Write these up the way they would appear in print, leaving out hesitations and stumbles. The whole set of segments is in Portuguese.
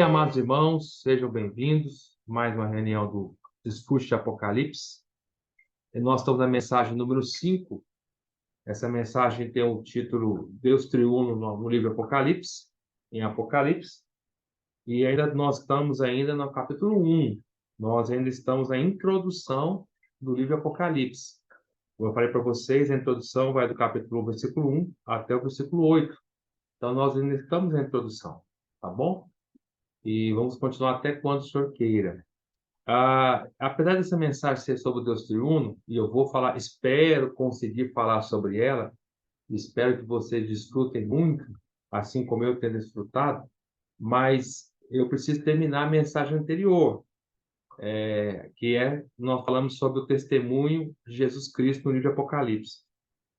amados irmãos, sejam bem-vindos. Mais uma reunião do Discurso de Apocalipse. E nós estamos na mensagem número 5. Essa mensagem tem o título Deus Triuno no livro Apocalipse, em Apocalipse. E nós estamos ainda no capítulo 1. Nós ainda estamos na introdução do livro Apocalipse. Como eu falei para vocês, a introdução vai do capítulo 1, versículo 1 até o versículo 8. Então, nós ainda estamos na introdução, tá bom? E vamos continuar até quando o Senhor queira. Apesar dessa mensagem ser sobre o Deus Triuno, e eu vou falar, espero conseguir falar sobre ela, espero que vocês desfrutem muito, assim como eu tenho desfrutado, mas eu preciso terminar a mensagem anterior, nós falamos sobre o testemunho de Jesus Cristo no livro de Apocalipse.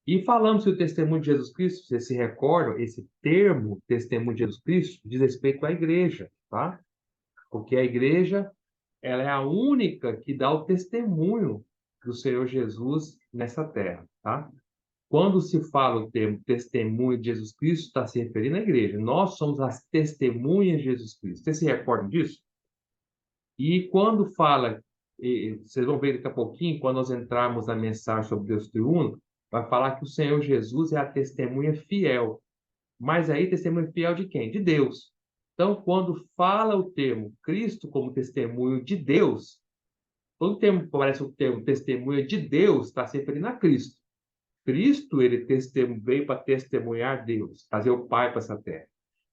E falamos que o testemunho de Jesus Cristo, vocês se recordam, esse termo, testemunho de Jesus Cristo, diz respeito à igreja, tá? Porque a igreja, ela é a única que dá o testemunho do Senhor Jesus nessa terra, tá? Quando se fala o termo testemunho de Jesus Cristo, está se referindo à igreja. Nós somos as testemunhas de Jesus Cristo. Vocês se recordam disso? E quando fala, vocês vão ver daqui a pouquinho, quando nós entrarmos na mensagem sobre Deus Triuno, vai falar que o Senhor Jesus é a testemunha fiel. Mas aí, testemunha fiel de quem? De Deus. Então, quando fala o termo Cristo como testemunho de Deus, todo termo parece o termo testemunha de Deus, está se referindo a Cristo. Cristo, ele veio para testemunhar Deus, trazer o Pai para essa terra.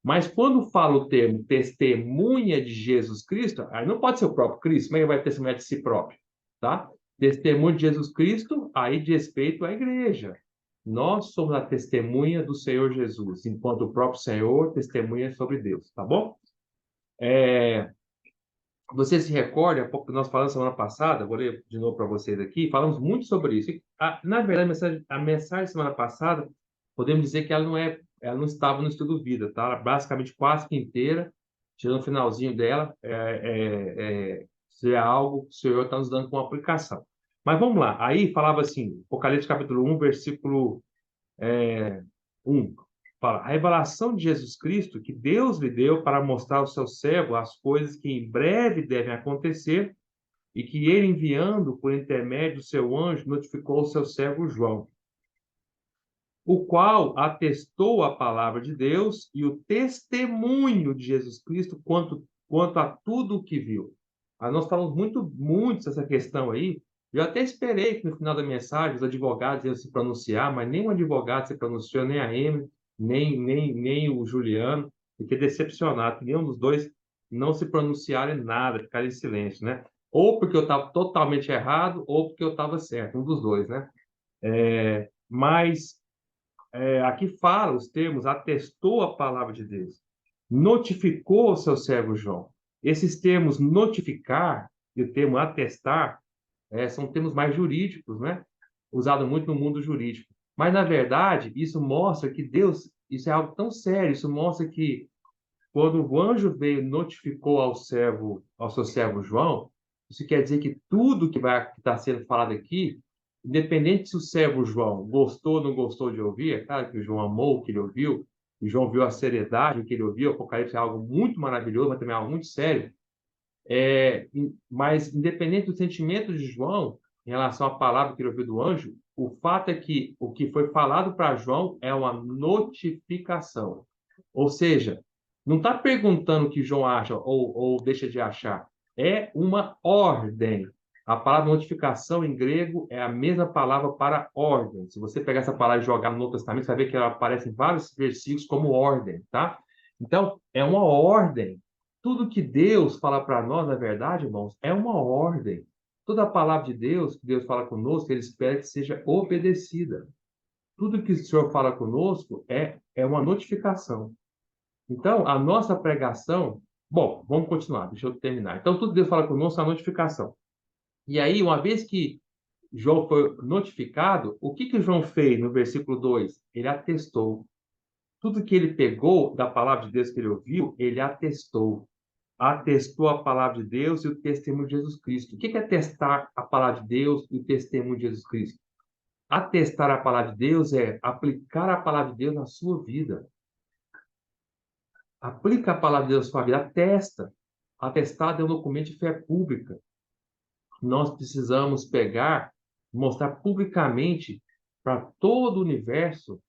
Mas quando fala o termo testemunha de Jesus Cristo, aí não pode ser o próprio Cristo, mas ele vai testemunhar de si próprio, tá? Testemunho de Jesus Cristo, aí de respeito à igreja. Nós somos a testemunha do Senhor Jesus, enquanto o próprio Senhor testemunha sobre Deus, tá bom? Você se recorda, pouco que nós falamos semana passada, vou ler de novo para vocês aqui, falamos muito sobre isso. Na verdade, a mensagem semana passada, podemos dizer que ela não estava no estudo vida, tá? Ela basicamente quase que inteira, tirando o finalzinho dela, é algo que o Senhor está nos dando com aplicação. Mas vamos lá, aí falava assim, Apocalipse capítulo 1, versículo 1. Fala, a revelação de Jesus Cristo que Deus lhe deu para mostrar ao seu servo as coisas que em breve devem acontecer e que ele, enviando por intermédio do seu anjo, notificou ao seu servo João, o qual atestou a palavra de Deus e o testemunho de Jesus Cristo quanto a tudo o que viu. Aí nós falamos muito dessa questão aí. Eu até esperei que no final da mensagem os advogados iam se pronunciar, mas nenhum advogado se pronunciou, nem a Emily, nem o Juliano. Fiquei decepcionado que nenhum dos dois não se pronunciaram em nada, ficaram em silêncio, né? Ou porque eu estava totalmente errado, ou porque eu estava certo, um dos dois, né? Mas aqui fala os termos, atestou a palavra de Deus, notificou o seu servo João. Esses termos notificar e o termo atestar são termos mais jurídicos, né? Usado muito no mundo jurídico. Mas, na verdade, isso mostra que Deus, isso é algo tão sério, isso mostra que quando o anjo veio e notificou ao seu servo João, isso quer dizer que tudo que está sendo falado aqui, independente se o servo João gostou ou não gostou de ouvir, é claro que o João amou o que ele ouviu, o João viu a seriedade que ele ouviu, o Apocalipse é algo muito maravilhoso, mas também é algo muito sério. Mas, independente do sentimento de João em relação à palavra que ele ouviu do anjo, o fato é que o que foi falado para João é uma notificação. Ou seja, não está perguntando o que João acha ou deixa de achar. É uma ordem. A palavra notificação em grego é a mesma palavra para ordem. Se você pegar essa palavra e jogar no Novo Testamento, você vai ver que ela aparece em vários versículos como ordem, tá? Então, é uma ordem. Tudo que Deus fala para nós, na verdade, irmãos, é uma ordem. Toda a palavra de Deus, que Deus fala conosco, Ele espera que seja obedecida. Tudo que o Senhor fala conosco é uma notificação. Então, a nossa pregação... Bom, vamos continuar, deixa eu terminar. Então, tudo que Deus fala conosco é a notificação. E aí, uma vez que João foi notificado, o que João fez no versículo 2? Ele atestou. Tudo que ele pegou da palavra de Deus que ele ouviu, ele atestou. Atestou a palavra de Deus e o testemunho de Jesus Cristo. O que é atestar a palavra de Deus e o testemunho de Jesus Cristo? Atestar a palavra de Deus é aplicar a palavra de Deus na sua vida. Aplica a palavra de Deus na sua vida, atesta. Atestado é um documento de fé pública. Nós precisamos pegar, mostrar publicamente para todo o universo,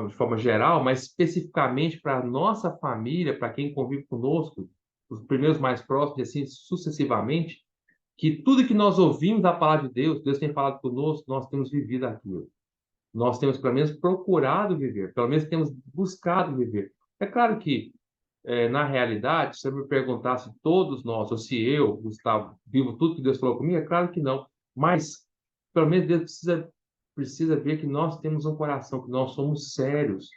de forma geral, mas especificamente para a nossa família, para quem convive conosco, os primeiros mais próximos, e assim sucessivamente, que tudo que nós ouvimos da palavra de Deus, Deus tem falado conosco, nós temos vivido aquilo. Nós temos, pelo menos, procurado viver, pelo menos temos buscado viver. É claro que, na realidade, se eu me perguntasse todos nós, ou se eu, Gustavo, vivo tudo que Deus falou comigo, é claro que não. Mas, pelo menos, Deus precisa ver que nós temos um coração, que nós somos sérios,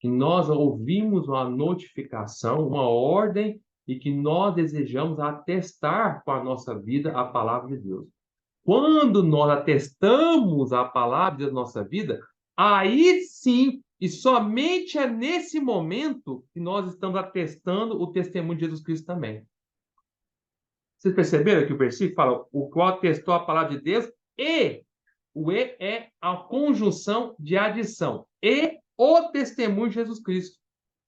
que nós ouvimos uma notificação, uma ordem, e que nós desejamos atestar com a nossa vida a palavra de Deus. Quando nós atestamos a palavra de Deus na nossa vida, aí sim, e somente é nesse momento que nós estamos atestando o testemunho de Jesus Cristo também. Vocês perceberam que o versículo fala o qual atestou a palavra de Deus e o E é a conjunção de adição. E o testemunho de Jesus Cristo,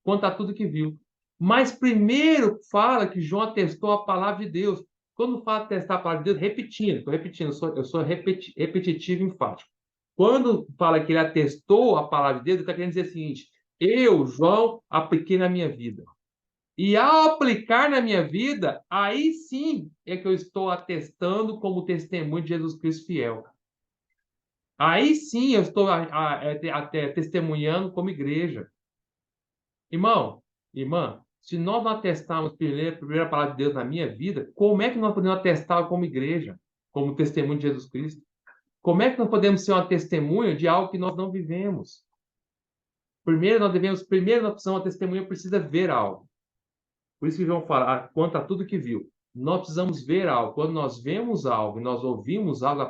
quanto a tudo que viu. Mas primeiro fala que João atestou a palavra de Deus. Quando fala atestar a palavra de Deus, estou repetindo, eu sou repetitivo e enfático. Quando fala que ele atestou a palavra de Deus, ele está querendo dizer o seguinte: eu, João, apliquei na minha vida. E ao aplicar na minha vida, aí sim é que eu estou atestando como testemunho de Jesus Cristo fiel. Aí sim eu estou até testemunhando como igreja. Irmão, irmã, se nós não atestarmos a primeira palavra de Deus na minha vida, como é que nós podemos atestar como igreja, como testemunho de Jesus Cristo? Como é que nós podemos ser uma testemunha de algo que nós não vivemos? Primeiro nós precisamos, a testemunha precisa ver algo. Por isso que João fala, quanto a tudo que viu. Nós precisamos ver algo. Quando nós vemos algo e nós ouvimos algo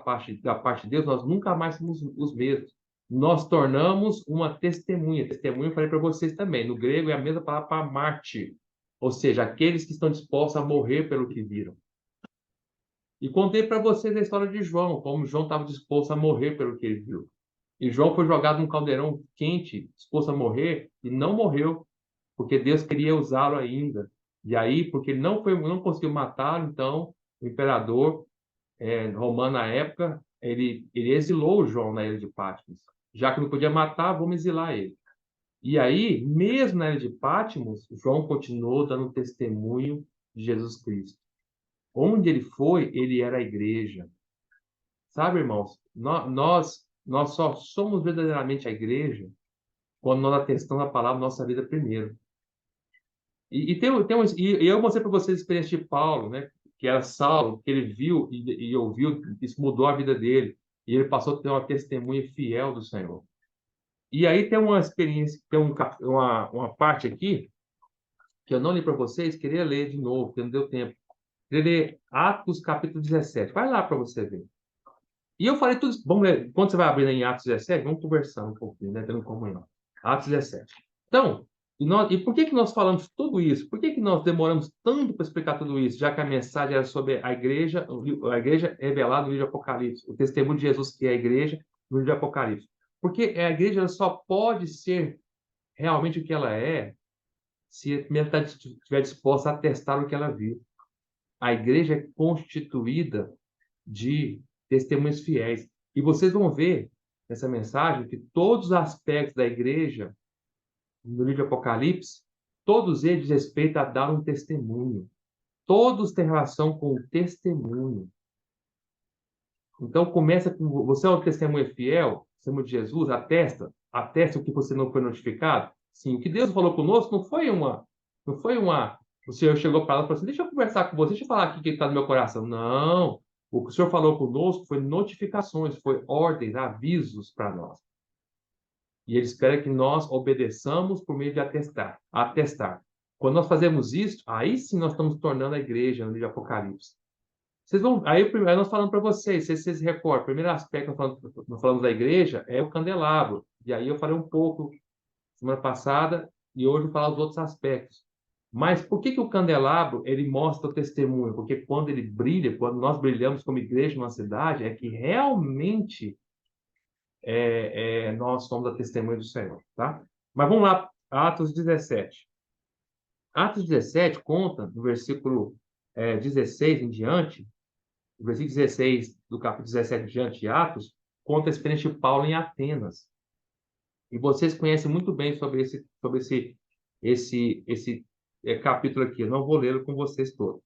da parte de Deus, nós nunca mais somos os mesmos. Nós tornamos uma testemunha. Testemunha eu falei para vocês também. No grego é a mesma palavra para mártir. Ou seja, aqueles que estão dispostos a morrer pelo que viram. E contei para vocês a história de João, como João estava disposto a morrer pelo que ele viu. E João foi jogado num caldeirão quente, disposto a morrer, e não morreu, porque Deus queria usá-lo ainda. E aí, porque ele não conseguiu matá-lo, então o imperador romano na época, ele exilou João na ilha de Patmos. Já que não podia matar, vamos exilar ele. E aí, mesmo na ilha de Patmos, João continuou dando testemunho de Jesus Cristo. Onde ele foi, ele era a igreja. Sabe, irmãos, nós só somos verdadeiramente a igreja quando nós atestamos a palavra na nossa vida primeiro. E eu mostrei para vocês a experiência de Paulo, né? Que era Saulo, que ele viu e ouviu, isso mudou a vida dele. E ele passou a ter uma testemunha fiel do Senhor. E aí tem uma experiência, uma parte aqui, que eu não li para vocês, queria ler de novo, porque não deu tempo. Queria ler Atos capítulo 17. Vai lá para você ver. E eu falei tudo isso. Vamos ler. Quando você vai abrir em Atos 17, vamos conversando um pouquinho, né? Tendo comunhão. Atos 17. Então, e por que nós falamos tudo isso? Por que nós demoramos tanto para explicar tudo isso? Já que a mensagem era sobre a igreja revelada no livro de Apocalipse, o testemunho de Jesus que é a igreja no livro de Apocalipse. Porque a igreja ela só pode ser realmente o que ela é se a primeira estiver disposta a testar o que ela viu. A igreja é constituída de testemunhas fiéis. E vocês vão ver nessa mensagem que todos os aspectos da igreja, no livro de Apocalipse, todos eles dizem respeito a dar um testemunho. Todos têm relação com o testemunho. Então, começa com você é uma testemunha fiel, testemunho de Jesus, atesta o que você não foi notificado. Sim, o que Deus falou conosco não foi uma, o Senhor chegou para ela e falou assim, deixa eu conversar com você, deixa eu falar aqui o que está no meu coração. Não, o que o Senhor falou conosco foi notificações, foi ordens, avisos para nós. E Ele espera que nós obedeçamos por meio de atestar. Quando nós fazemos isso, aí sim nós estamos tornando a igreja no livro de Apocalipse. Vocês vão, aí nós falamos para vocês, se vocês se recordam, o primeiro aspecto que nós falamos da igreja é o candelabro. E aí eu falei um pouco semana passada e hoje eu vou falar os outros aspectos. Mas por que o candelabro ele mostra o testemunho? Porque quando ele brilha, quando nós brilhamos como igreja numa cidade, é que realmente nós somos a testemunha do Senhor, tá? Mas vamos lá, Atos 17. Atos 17 conta, no versículo 16 em diante, o versículo 16 do capítulo 17 em diante de Atos, conta a experiência de Paulo em Atenas. E vocês conhecem muito bem sobre esse capítulo aqui. Eu não vou lê-lo com vocês todos.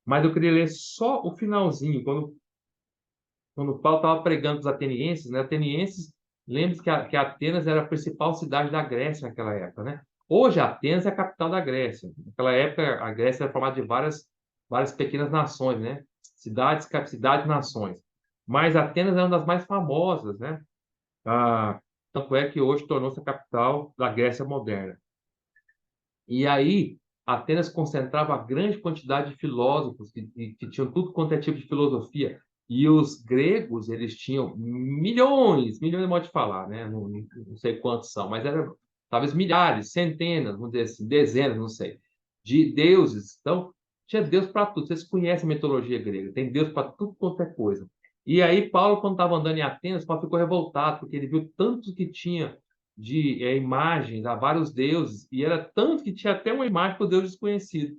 Mas eu queria ler só o finalzinho, quando Paulo estava pregando para os atenienses, né? Atenienses, lembre-se que Atenas era a principal cidade da Grécia naquela época, né? Hoje, Atenas é a capital da Grécia. Naquela época, a Grécia era formada de várias pequenas nações, né? Cidades, nações. Mas Atenas é uma das mais famosas, né? Tanto é que hoje tornou-se a capital da Grécia moderna. E aí, Atenas concentrava a grande quantidade de filósofos que tinham tudo quanto é tipo de filosofia. E os gregos, eles tinham milhões de modo de falar, né? Não sei quantos são, mas eram talvez milhares, centenas, vamos dizer assim, dezenas, não sei, de deuses. Então, tinha Deus para tudo. Vocês conhecem a mitologia grega, tem Deus para tudo quanto é coisa. E aí, Paulo, quando estava andando em Atenas, Paulo ficou revoltado, porque ele viu tanto que tinha de imagens a vários deuses, e era tanto que tinha até uma imagem para o Deus desconhecido.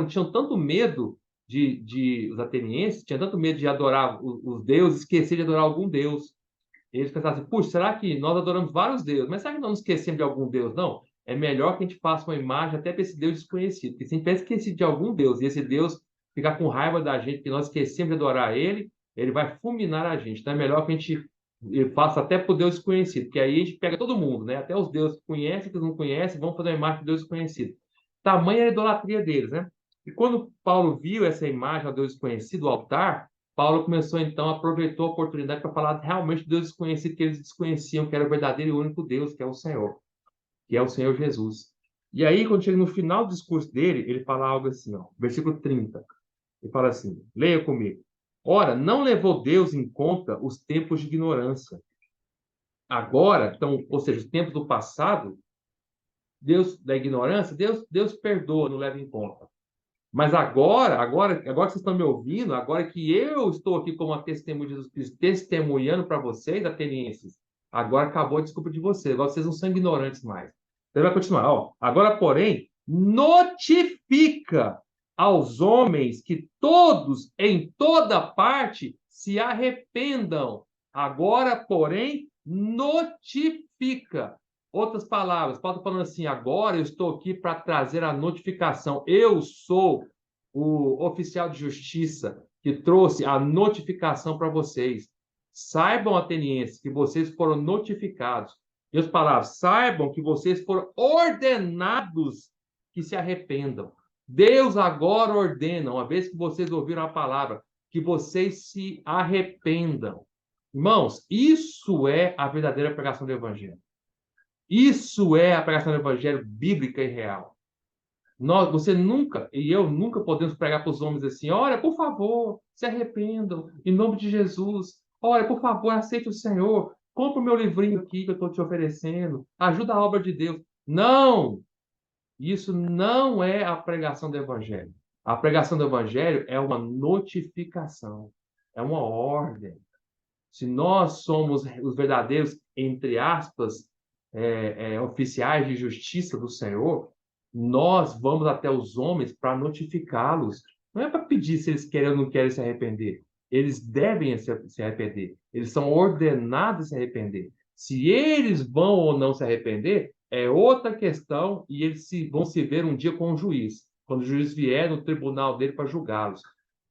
Tinham tanto medo os atenienses, tinham tanto medo de adorar os deuses, esquecer de adorar algum deus. Eles pensavam assim, puxa, será que nós adoramos vários deuses, mas será que não nos esquecemos de algum deus? Não, é melhor que a gente faça uma imagem até para esse deus desconhecido, porque se a gente tiver esquecido de algum deus, e esse deus ficar com raiva da gente, que nós esquecemos de adorar ele, ele vai fulminar a gente. Então é melhor que a gente faça até para o Deus desconhecido, porque aí a gente pega todo mundo, né? Até os deuses que conhecem, que não conhecem, vão fazer uma imagem de Deus desconhecido. Tamanha a idolatria deles, né? E quando Paulo viu essa imagem ao Deus desconhecido, o altar, Paulo começou então, aproveitou a oportunidade para falar realmente do Deus desconhecido que eles desconheciam, que era o verdadeiro e único Deus, que é o Senhor, que é o Senhor Jesus. E aí, quando chega no final do discurso dele, ele fala algo assim, ó, versículo 30. Ele fala assim: leia comigo. Ora, não levou Deus em conta os tempos de ignorância. Agora, então, ou seja, os tempos do passado, Deus da ignorância, Deus perdoa, não leva em conta. Mas agora que vocês estão me ouvindo, agora que eu estou aqui como uma testemunha de Jesus Cristo, testemunhando para vocês, atenienses, agora acabou a desculpa de vocês, agora vocês não são ignorantes mais. Então ele vai continuar, ó. Agora, porém, notifica aos homens que todos, em toda parte, se arrependam. Agora, porém, notifica. Outras palavras, Paulo está falando assim: agora eu estou aqui para trazer a notificação. Eu sou o oficial de justiça que trouxe a notificação para vocês. Saibam, atenienses, que vocês foram notificados. E as palavras, saibam que vocês foram ordenados que se arrependam. Deus agora ordena, uma vez que vocês ouviram a palavra, que vocês se arrependam. Irmãos, isso é a verdadeira pregação do Evangelho. Isso é a pregação do Evangelho bíblica e real. Você nunca, e eu nunca podemos pregar para os homens assim: olha, por favor, se arrependam, em nome de Jesus. Olha, por favor, aceite o Senhor. Compre o meu livrinho aqui que eu estou te oferecendo. Ajuda a obra de Deus. Não! Isso não é a pregação do Evangelho. A pregação do Evangelho é uma notificação, é uma ordem. Se nós somos os verdadeiros, entre aspas, oficiais de justiça do Senhor, nós vamos até os homens para notificá-los. Não é para pedir se eles querem ou não querem se arrepender. Eles devem se arrepender. Eles são ordenados a se arrepender. Se eles vão ou não se arrepender, é outra questão e eles vão se ver um dia com o juiz, quando o juiz vier no tribunal dele para julgá-los.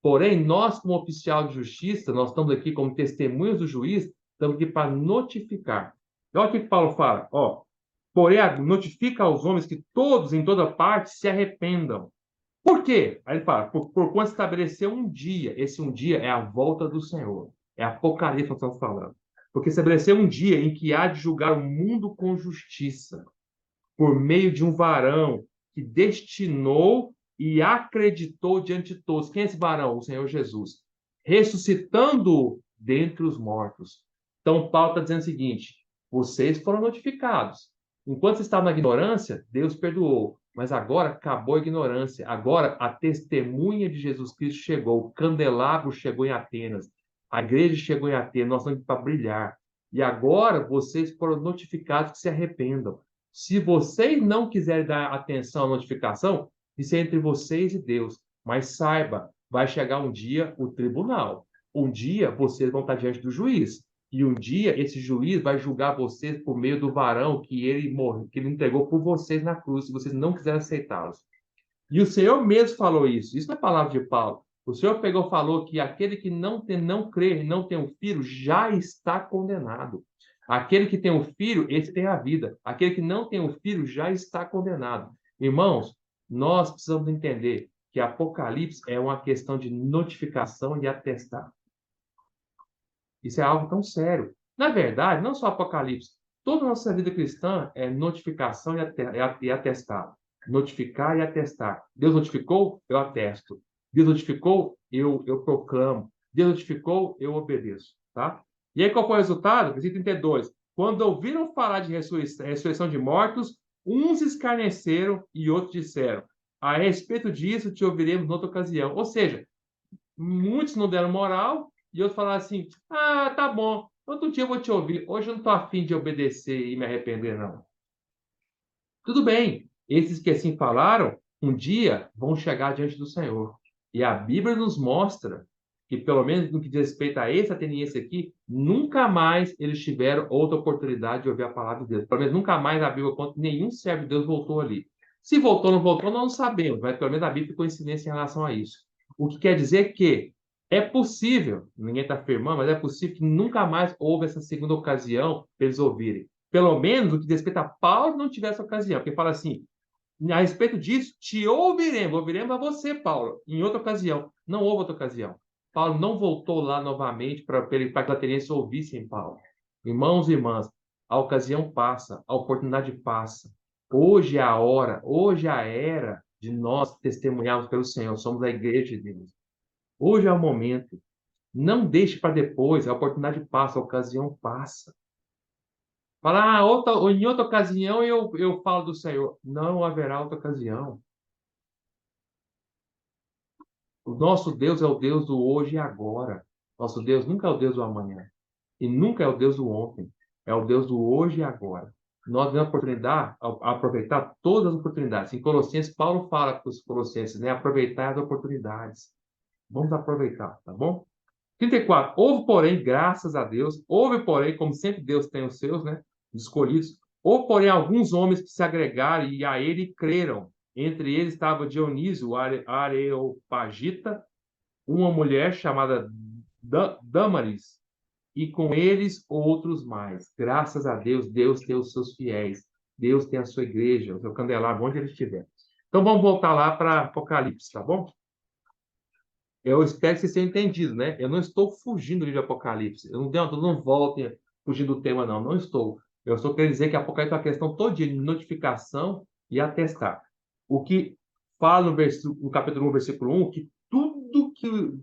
Porém, nós, como oficial de justiça, nós estamos aqui como testemunhas do juiz, estamos aqui para notificar. Olha o que Paulo fala, ó. Porém, notifica aos homens que todos, em toda parte, se arrependam. Por quê? Aí ele fala, por quanto estabeleceu um dia. Esse um dia é a volta do Senhor. É Apocalipse que nós estamos falando. Porque estabeleceu um dia em que há de julgar o mundo com justiça, por meio de um varão que destinou e acreditou diante de todos. Quem é esse varão? O Senhor Jesus. Ressuscitando dentre os mortos. Então, Paulo está dizendo o seguinte: vocês foram notificados. Enquanto vocês estavam na ignorância, Deus perdoou. Mas agora acabou a ignorância. Agora a testemunha de Jesus Cristo chegou. O candelabro chegou em Atenas. A igreja chegou em Atenas. Nós estamos aqui para brilhar. E agora vocês foram notificados que se arrependam. Se vocês não quiserem dar atenção à notificação, isso é entre vocês e Deus. Mas saiba, vai chegar um dia o tribunal. Um dia vocês vão estar diante do juiz. E um dia esse juiz vai julgar vocês por meio do varão que ele morreu, que ele entregou por vocês na cruz, se vocês não quiserem aceitá-los. E o Senhor mesmo falou isso. Isso não é palavra de Paulo. O Senhor pegou e falou que aquele que não crê e não tem um filho já está condenado. Aquele que tem um filho, esse tem a vida. Aquele que não tem um filho já está condenado. Irmãos, nós precisamos entender que Apocalipse é uma questão de notificação e atestar. Isso é algo tão sério. Na verdade, não só Apocalipse, toda a nossa vida cristã é notificação e atestado. Notificar e atestar. Deus notificou, eu atesto. Deus notificou, eu proclamo. Deus notificou, eu obedeço. Tá? E aí, qual foi o resultado? Versículo 32. Quando ouviram falar de ressurreição de mortos, uns escarneceram e outros disseram: a respeito disso te ouviremos noutra ocasião. Ou seja, muitos não deram moral e outros falaram assim: ah, tá bom, outro dia eu vou te ouvir. Hoje eu não estou afim de obedecer e me arrepender, não. Tudo bem, esses que assim falaram, um dia vão chegar diante do Senhor. E a Bíblia nos mostra que, pelo menos no que diz respeito a esse ateniense aqui, nunca mais eles tiveram outra oportunidade de ouvir a palavra de Deus. Pelo menos nunca mais a Bíblia conta que nenhum servo de Deus voltou ali. Se voltou ou não voltou, nós não sabemos, mas pelo menos a Bíblia ficou em silêncio em relação a isso. O que quer dizer que é possível, ninguém está afirmando, mas é possível que nunca mais houve essa segunda ocasião para eles ouvirem. Pelo menos o que diz respeito a Paulo não tivesse essa ocasião, porque fala assim: a respeito disso, te ouviremos a você, Paulo, em outra ocasião. Não houve outra ocasião. Paulo não voltou lá novamente para que os atenienses ouvissem Paulo. Irmãos e irmãs, a ocasião passa, a oportunidade passa. Hoje é a hora, hoje é a era de nós testemunharmos pelo Senhor. Somos a igreja de Deus. Hoje é o momento. Não deixe para depois, a oportunidade passa, a ocasião passa. Falar, em outra ocasião eu falo do Senhor. Não haverá outra ocasião. O nosso Deus é o Deus do hoje e agora. Nosso Deus nunca é o Deus do amanhã. E nunca é o Deus do ontem. É o Deus do hoje e agora. Nós temos a oportunidade, aproveitar todas as oportunidades. Em Colossenses, Paulo fala para os colossenses, né? Aproveitar as oportunidades. Vamos aproveitar, tá bom? 34. Houve, porém, graças a Deus, houve, porém, como sempre Deus tem os seus, né? Os escolhidos, houve, porém, alguns homens que se agregaram e a ele creram. Entre eles estava Dionísio, o Areopagita, uma mulher chamada Dâmaris, e com eles outros mais. Graças a Deus, Deus tem os seus fiéis. Deus tem a sua igreja, o seu candelabro, onde ele estiver. Então vamos voltar lá para Apocalipse, tá bom? Eu espero que vocês tenham entendido, né? Eu não estou fugindo do livro de Apocalipse. Eu não voltem fugindo do tema, não. Não estou. Eu estou querendo dizer que Apocalipse é uma questão toda de notificação e atestar. O que fala no capítulo 1, versículo 1, que tudo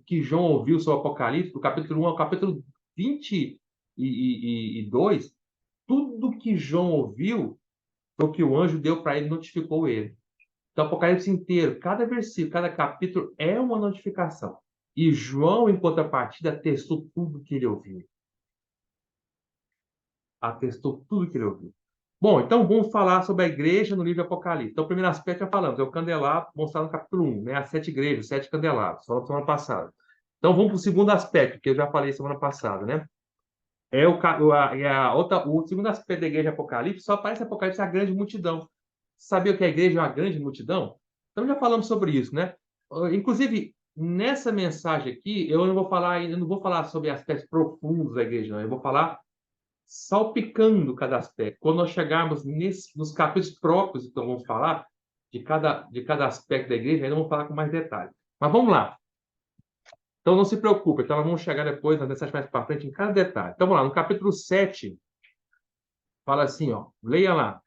que João ouviu sobre o Apocalipse, do capítulo 1 ao capítulo 22, tudo que João ouviu foi o que o anjo deu para ele, notificou ele. Então, o Apocalipse inteiro, cada versículo, cada capítulo é uma notificação. E João, em contrapartida, atestou tudo que ele ouviu. Atestou tudo que ele ouviu. Bom, então vamos falar sobre a igreja no livro de Apocalipse. Então, o primeiro aspecto já falamos, é o candelabro mostrado no capítulo 1, né? As 7 igrejas, os 7 candelabros, falamos semana passada. Então, vamos para o segundo aspecto, que eu já falei semana passada, né? O segundo aspecto da igreja de Apocalipse, só aparece Apocalipse a grande multidão. Sabia que a igreja é uma grande multidão? Então já falamos sobre isso, né? Inclusive, nessa mensagem aqui, eu não vou falar sobre aspectos profundos da igreja, não. Eu vou falar salpicando cada aspecto. Quando nós chegarmos nos capítulos próprios, então vamos falar de cada aspecto da igreja, ainda vamos falar com mais detalhe. Mas vamos lá. Então não se preocupe, então nós vamos chegar depois, na mensagem mais para frente, em cada detalhe. Então vamos lá, no capítulo 7, fala assim, ó, leia lá.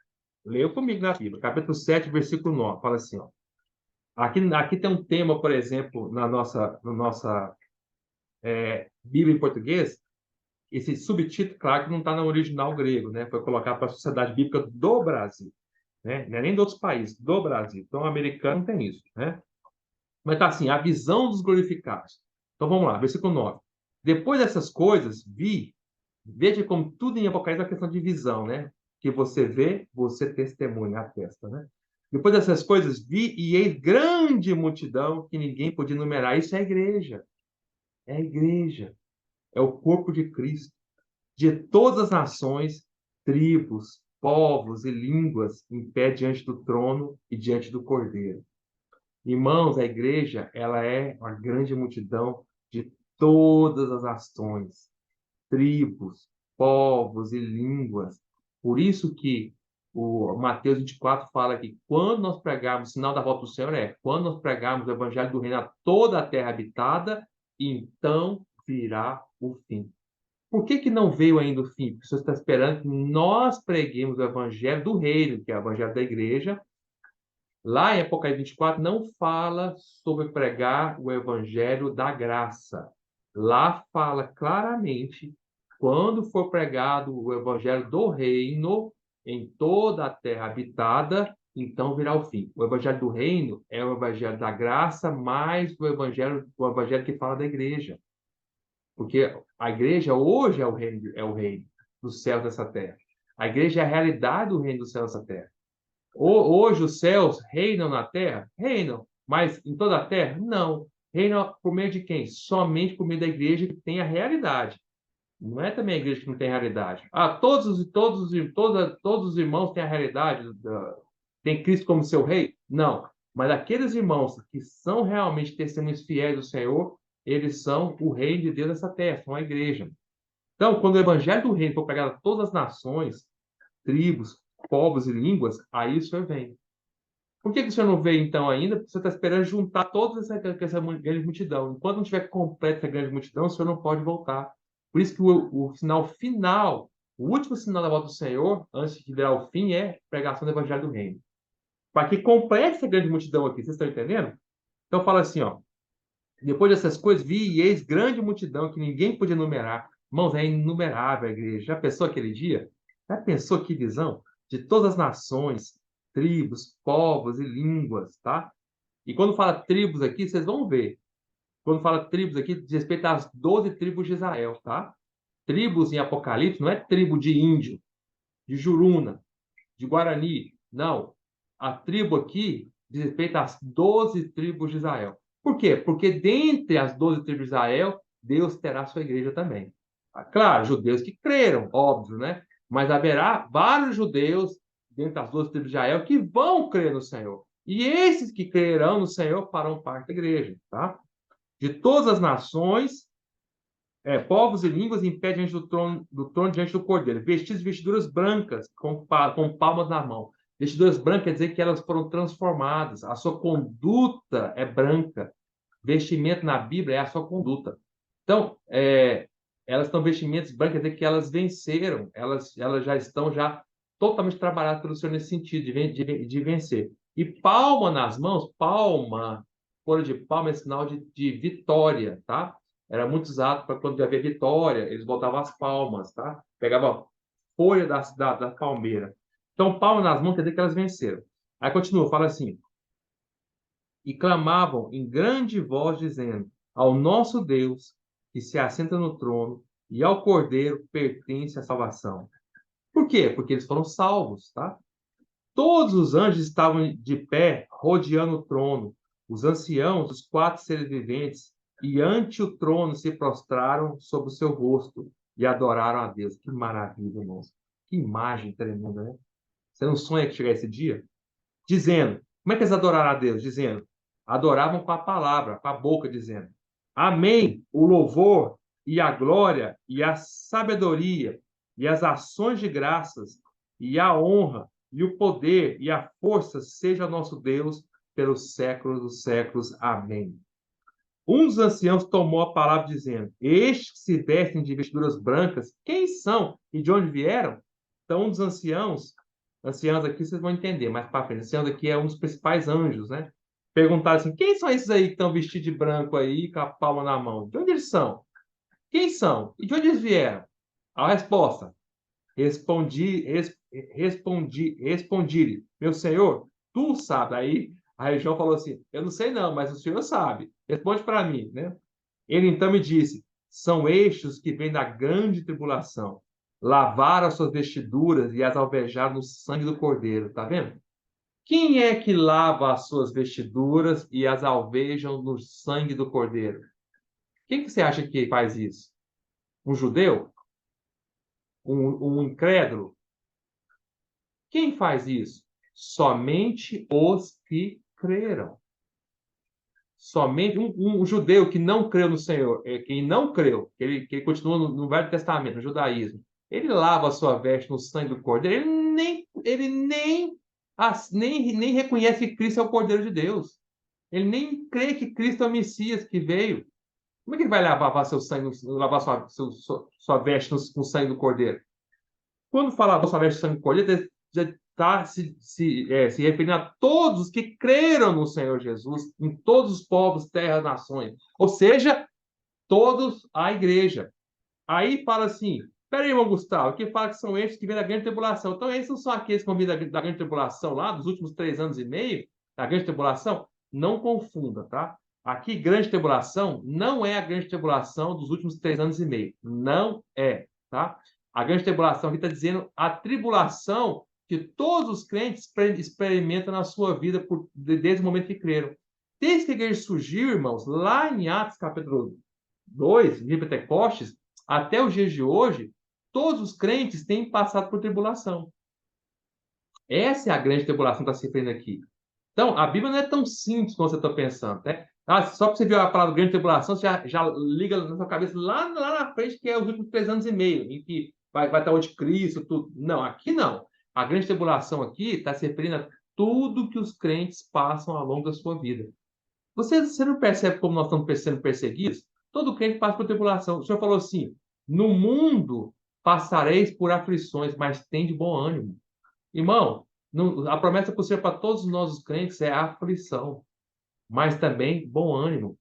Leia comigo na Bíblia. Capítulo 7, versículo 9. Fala assim, ó. Aqui tem um tema, por exemplo, na nossa Bíblia em português. Esse subtítulo, claro que não está no original grego, né? Foi colocado para a Sociedade Bíblica do Brasil. Né? Não é nem de outros países, do Brasil. Então, o americano tem isso, né? Mas está assim, a visão dos glorificados. Então, vamos lá, versículo 9. Depois dessas coisas, veja como tudo em Apocalipse é uma questão de visão, né? que você vê, você testemunha, atesta, né? Depois dessas coisas, vi e eis grande multidão que ninguém podia numerar. Isso é a igreja. É a igreja. É o corpo de Cristo. De todas as nações, tribos, povos e línguas, em pé diante do trono e diante do Cordeiro. Irmãos, a igreja, ela é uma grande multidão de todas as nações, tribos, povos e línguas. Por isso que o Mateus 24 fala que quando nós pregarmos, o sinal da volta do Senhor quando nós pregarmos o evangelho do reino a toda a terra habitada, então virá o fim. Por que que não veio ainda o fim? Porque o Senhor está esperando que nós preguemos o evangelho do reino, que é o evangelho da igreja. Lá em Apocalipse 24 não fala sobre pregar o evangelho da graça. Lá fala claramente, quando for pregado o evangelho do reino em toda a terra habitada, então virá o fim. O evangelho do reino é o evangelho da graça mais o evangelho que fala da igreja. Porque a igreja hoje é o reino dos céus dessa terra. A igreja é a realidade do reino dos céus dessa terra. Hoje os céus reinam na terra? Reinam. Mas em toda a terra? Não. Reinam por meio de quem? Somente por meio da igreja que tem a realidade. Não é também a igreja que não tem realidade. Ah, todos os irmãos têm a realidade, tem Cristo como seu rei? Não. Mas aqueles irmãos que são realmente testemunhos fiéis do Senhor, eles são o reino de Deus nessa terra, são a igreja. Então, quando o evangelho do reino for pregado a todas as nações, tribos, povos e línguas, aí o Senhor vem. Por que que o Senhor não veio então ainda? Porque você está esperando juntar toda essa grande multidão. Enquanto não tiver completa essa grande multidão, o Senhor não pode voltar. Por isso que o sinal final, o último sinal da volta do Senhor, antes de virar o fim, é a pregação do Evangelho do Reino. Para que complete essa grande multidão aqui, vocês estão entendendo? Então fala assim, ó. Depois dessas coisas, vi e eis grande multidão que ninguém podia numerar. Irmãos, é inumerável a igreja. Já pensou aquele dia? Já pensou que visão? De todas as nações, tribos, povos e línguas, tá? E quando fala tribos aqui, vocês vão ver. Quando fala tribos aqui, diz respeito às 12 tribos de Israel, tá? Tribos em Apocalipse não é tribo de índio, de Juruna, de Guarani. Não. A tribo aqui diz respeito às 12 tribos de Israel. Por quê? Porque dentre as 12 tribos de Israel, Deus terá sua igreja também. Claro, judeus que creram, óbvio, né? Mas haverá vários judeus dentre as 12 tribos de Israel que vão crer no Senhor. E esses que crerão no Senhor farão parte da igreja, tá? De todas as nações, povos e línguas em pé diante do trono diante do Cordeiro, vestidos de vestiduras brancas, com palmas na mão. Vestiduras brancas quer dizer que elas foram transformadas, a sua conduta é branca. Vestimento na Bíblia é a sua conduta. Então, elas estão vestimentas brancas, quer dizer que elas venceram, elas já estão já totalmente trabalhadas pelo Senhor nesse sentido, de vencer. E palma nas mãos, palma, folha de palma é sinal de vitória, tá? Era muito usado para quando havia vitória, eles botavam as palmas, tá? Pegava a folha da palmeira. Então, palma nas mãos quer dizer que elas venceram. Aí continua, fala assim: e clamavam em grande voz, dizendo: ao nosso Deus, que se assenta no trono, e ao Cordeiro pertence a salvação. Por quê? Porque eles foram salvos, tá? Todos os anjos estavam de pé, rodeando o trono. Os anciãos, os 4 seres viventes, e ante o trono se prostraram sobre o seu rosto e adoraram a Deus. Que maravilha, irmãos. Que imagem tremenda, né? Você não sonha que chegar esse dia? Dizendo, como é que eles adoraram a Deus? Dizendo, adoravam com a palavra, com a boca, dizendo, amém, o louvor e a glória e a sabedoria e as ações de graças e a honra e o poder e a força seja nosso Deus pelos séculos dos séculos. Amém. Um dos anciãos tomou a palavra dizendo, estes que se vestem de vestiduras brancas, quem são e de onde vieram? Então, um dos anciãos aqui vocês vão entender mais para frente, anciãos aqui é um dos principais anjos, né? Perguntaram assim, quem são esses aí que estão vestidos de branco aí, com a palma na mão? De onde eles são? Quem são? E de onde eles vieram? A resposta, respondi-lhe, meu senhor, tu sabe. Aí a região falou assim, eu não sei não, mas o senhor sabe. Responde para mim, né? Ele então me disse, são estes que vêm da grande tribulação lavaram as suas vestiduras e as alvejaram no sangue do Cordeiro. Tá vendo? Quem é que lava as suas vestiduras e as alvejam no sangue do Cordeiro? Quem que você acha que faz isso? Um judeu? Um incrédulo? Quem faz isso? Somente os que creram. Somente um judeu que não creu no Senhor, quem não creu, que ele continua no Velho Testamento, no judaísmo, ele lava a sua veste no sangue do Cordeiro, ele nem reconhece que Cristo é o Cordeiro de Deus. Ele nem crê que Cristo é o Messias que veio. Como é que ele vai lavar seu sangue, lavar sua veste com o sangue do Cordeiro? Quando fala lavar sua veste com o sangue do Cordeiro, já está se referindo a todos os que creram no Senhor Jesus, em todos os povos, terras, nações. Ou seja, todos a igreja. Aí fala assim, peraí, irmão Gustavo, que fala que são estes que vêm da grande tribulação. Então, esses não são aqueles que vão vir da grande tribulação lá, dos últimos 3 anos e meio, da grande tribulação? Não confunda, tá? Aqui, grande tribulação não é a grande tribulação dos últimos 3 anos e meio. Não é, tá? A grande tribulação aqui está dizendo a tribulação que todos os crentes experimentam na sua vida desde o momento que creram. Desde que a igreja surgiu, irmãos, lá em Atos capítulo 2, de Pentecostes, até os dias de hoje, todos os crentes têm passado por tribulação. Essa é a grande tribulação que está se referindo aqui. Então, a Bíblia não é tão simples como você está pensando, né? Só para você ver a palavra grande tribulação, você já liga na sua cabeça lá na frente, que é os últimos 3 anos e meio, em que vai estar o anticristo, tudo. Não, aqui não. A grande tribulação aqui está se referindo a tudo que os crentes passam ao longo da sua vida. Você não percebe como nós estamos sendo perseguidos? Todo crente passa por tribulação. O Senhor falou assim: no mundo passareis por aflições, mas tem de bom ânimo. Irmão, a promessa que o Senhor para todos nós, os crentes, é aflição, mas também bom ânimo.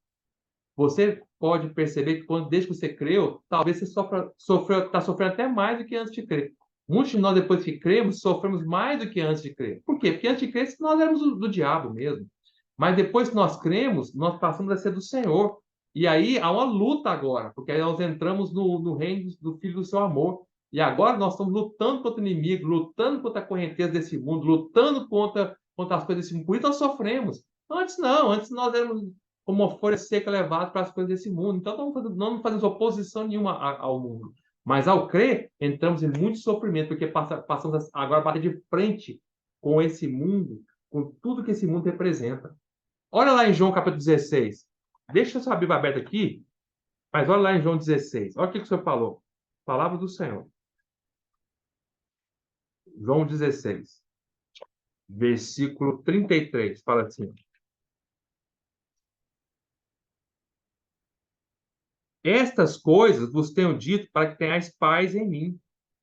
Você pode perceber que desde que você creu, talvez você está sofrendo até mais do que antes de crer. Muitos de nós, depois que cremos, sofremos mais do que antes de crer. Por quê? Porque antes de crer, nós éramos do diabo mesmo. Mas depois que nós cremos, nós passamos a ser do Senhor. E aí há uma luta agora, porque aí nós entramos no reino do Filho do seu amor. E agora nós estamos lutando contra o inimigo, lutando contra a correnteza desse mundo, lutando contra as coisas desse mundo. Por isso nós sofremos. Antes não, antes nós éramos como uma folha seca levada para as coisas desse mundo. Então não fazemos oposição nenhuma ao mundo. Mas ao crer, entramos em muito sofrimento, porque passamos agora a bater de frente com esse mundo, com tudo que esse mundo representa. Olha lá em João capítulo 16. Deixa eu sua Bíblia aberta aqui, mas olha lá em João 16. Olha o que o Senhor falou. Palavra do Senhor. João 16, versículo 33. Fala assim: estas coisas vos tenho dito para que tenhais paz em mim.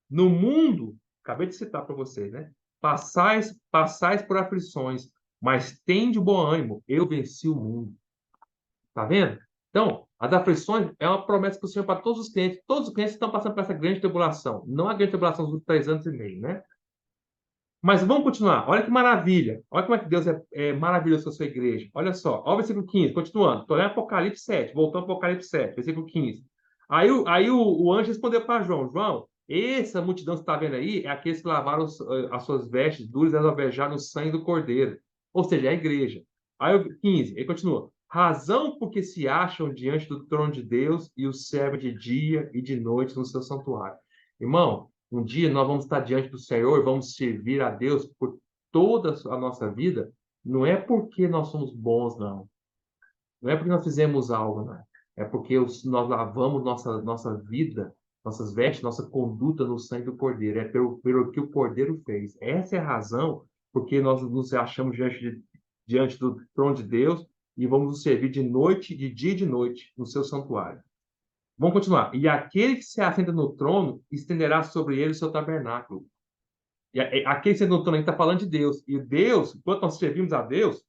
No mundo, acabei de citar para vocês, né? Passais por aflições, mas tende bom ânimo, eu venci o mundo. Tá vendo? Então, as aflições é uma promessa que o Senhor para todos os clientes. Todos os clientes estão passando por essa grande tribulação. Não a grande tribulação dos 3 anos e meio, né? Mas vamos continuar. Olha que maravilha. Olha como é que Deus é maravilhoso com a sua igreja. Olha só. Olha o versículo 15. Continuando. Estou lendo Apocalipse 7. Voltando para Apocalipse 7, versículo 15. Aí o anjo respondeu para João: João, essa multidão que você está vendo aí é aqueles que lavaram as suas vestes duras e alvejaram no sangue do Cordeiro. Ou seja, é a igreja. Aí o 15. Ele continua. Razão porque se acham diante do trono de Deus e o servem de dia e de noite no seu santuário. Irmão, um dia nós vamos estar diante do Senhor, vamos servir a Deus por toda a nossa vida. Não é porque nós somos bons, não. Não é porque nós fizemos algo, não. É porque nós lavamos nossa vida, nossas vestes, nossa conduta no sangue do Cordeiro. É pelo que o Cordeiro fez. Essa é a razão porque nós nos achamos diante do trono de Deus e vamos nos servir de noite, de dia e de noite, no seu santuário. Vamos continuar. E aquele que se assenta no trono estenderá sobre ele o seu tabernáculo. E aquele que se assenta no trono está falando de Deus. E Deus, enquanto nós servimos a Deus,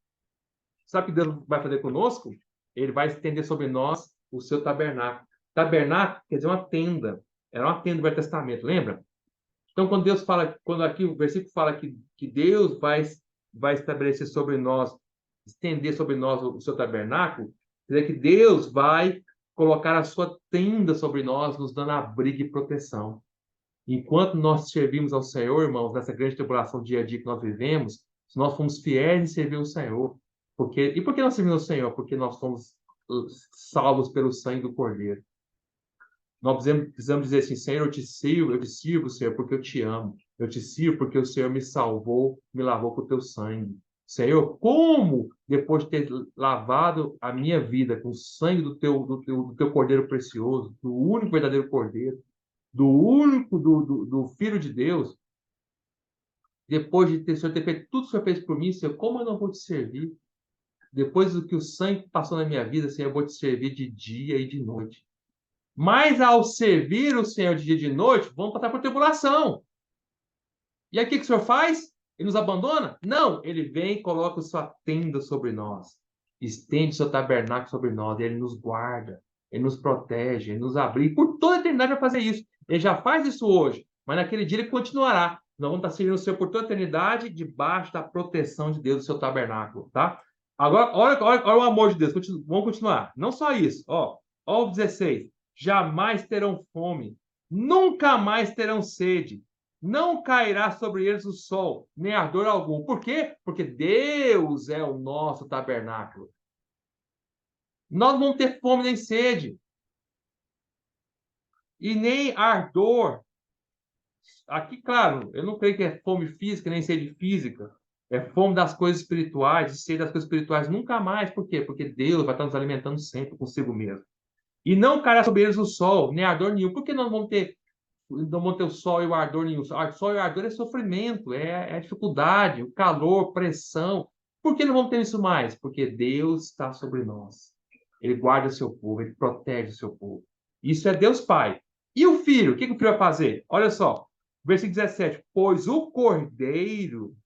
sabe o que Deus vai fazer conosco? Ele vai estender sobre nós o seu tabernáculo. Tabernáculo quer dizer uma tenda. Era uma tenda do Velho Testamento, lembra? Então, quando Deus fala, quando aqui o versículo fala que Deus vai estabelecer sobre nós, estender sobre nós o seu tabernáculo, quer dizer que Deus vai colocar a sua tenda sobre nós, nos dando abrigo e proteção. Enquanto nós servimos ao Senhor, irmãos, nessa grande tribulação dia a dia que nós vivemos, se nós fomos fiéis em servir o Senhor, e por que nós servimos ao Senhor? Porque nós fomos salvos pelo sangue do Cordeiro. Nós precisamos dizer assim, Senhor, eu te sirvo, Senhor, porque eu te amo. Eu te sirvo porque o Senhor me salvou, me lavou com o teu sangue. Senhor, como, depois de ter lavado a minha vida com o sangue do teu Cordeiro precioso, do único verdadeiro Cordeiro, do Filho de Deus, depois de ter, o Senhor ter feito tudo que o Senhor fez por mim, Senhor, como eu não vou te servir? Depois do que o sangue passou na minha vida, Senhor, eu vou te servir de dia e de noite. Mas ao servir o Senhor de dia e de noite, vamos passar por tribulação. E aí o que o Senhor faz? Ele nos abandona? Não, ele vem e coloca sua tenda sobre nós. Estende seu tabernáculo sobre nós. E ele nos guarda, ele nos protege, ele nos abriga. Por toda a eternidade vai fazer isso. Ele já faz isso hoje, mas naquele dia ele continuará. Nós vamos estar servindo o Senhor por toda a eternidade, debaixo da proteção de Deus, do seu tabernáculo, tá? Agora, olha o amor de Deus. Vamos continuar. Não só isso. Ó o 16. Jamais terão fome, nunca mais terão sede. Não cairá sobre eles o sol, nem ardor algum. Por quê? Porque Deus é o nosso tabernáculo. Nós não vamos ter fome nem sede. E nem ardor. Aqui, claro, eu não creio que é fome física, nem sede física. É fome das coisas espirituais, e sede das coisas espirituais nunca mais. Por quê? Porque Deus vai estar nos alimentando sempre consigo mesmo. E não cairá sobre eles o sol, nem ardor nenhum. Por que nós não vamos ter o sol e o ardor nenhum? O sol e o ardor é sofrimento, é dificuldade, o calor, pressão. Por que não vamos ter isso mais? Porque Deus está sobre nós. Ele guarda o seu povo, ele protege o seu povo. Isso é Deus Pai. E o Filho? O que o Filho vai fazer? Olha só, versículo 17. Pois o Cordeiro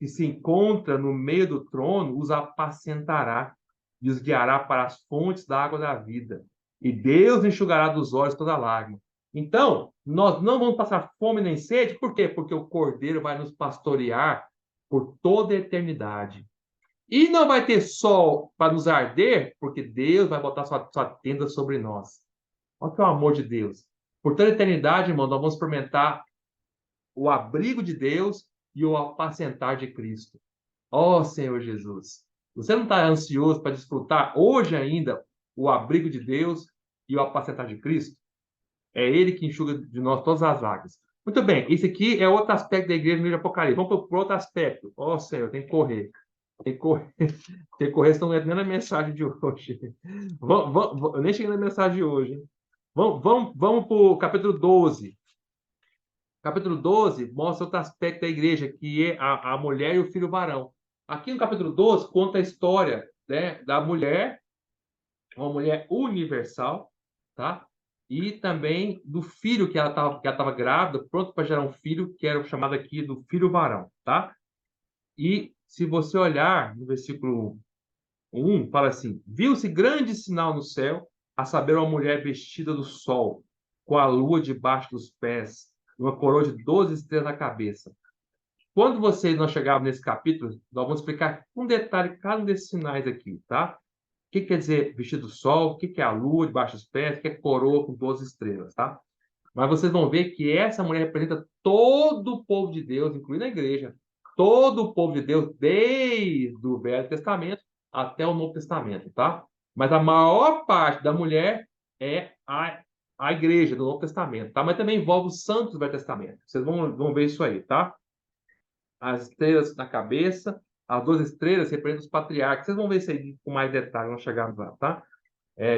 que se encontra no meio do trono os apacentará e os guiará para as fontes da água da vida. E Deus enxugará dos olhos toda lágrima. Então, nós não vamos passar fome nem sede, por quê? Porque o Cordeiro vai nos pastorear por toda a eternidade. E não vai ter sol para nos arder, porque Deus vai botar sua tenda sobre nós. Olha que é o amor de Deus. Por toda a eternidade, irmão, nós vamos experimentar o abrigo de Deus e o apacentar de Cristo. Ó Senhor Jesus, você não está ansioso para desfrutar hoje ainda o abrigo de Deus e o apacentar de Cristo? É Ele que enxuga de nós todas as águas. Muito bem, esse aqui é outro aspecto da igreja no livro de Apocalipse. Vamos para outro aspecto. Ó Senhor, tem que correr. Tem que correr, tem que correr, senão não entra nem na mensagem de hoje. Eu nem cheguei na mensagem de hoje. Vamos para o capítulo 12. Capítulo 12 mostra outro aspecto da igreja, que é a mulher e o filho varão. Aqui no capítulo 12 conta a história, né, da mulher, uma mulher universal, tá? E também do filho que ela estava grávida, pronto para gerar um filho, que era chamado aqui do filho varão, tá? E se você olhar no versículo 1, fala assim: viu-se grande sinal no céu, a saber, uma mulher vestida do sol, com a lua debaixo dos pés, uma coroa de 12 estrelas na cabeça. Quando nós chegarmos nesse capítulo, nós vamos explicar com detalhe cada um desses sinais aqui, tá? O que quer dizer vestido do sol, o que é a lua debaixo dos pés, o que é coroa com 12 estrelas, tá? Mas vocês vão ver que essa mulher representa todo o povo de Deus, incluindo a igreja. Todo o povo de Deus, desde o Velho Testamento até o Novo Testamento, tá? Mas a maior parte da mulher é a igreja do Novo Testamento, tá? Mas também envolve os santos do Velho Testamento. Vocês vão ver isso aí, tá? As estrelas na cabeça, as 12 estrelas representam os patriarcas. Vocês vão ver isso aí com mais detalhe, nós chegarmos lá, tá?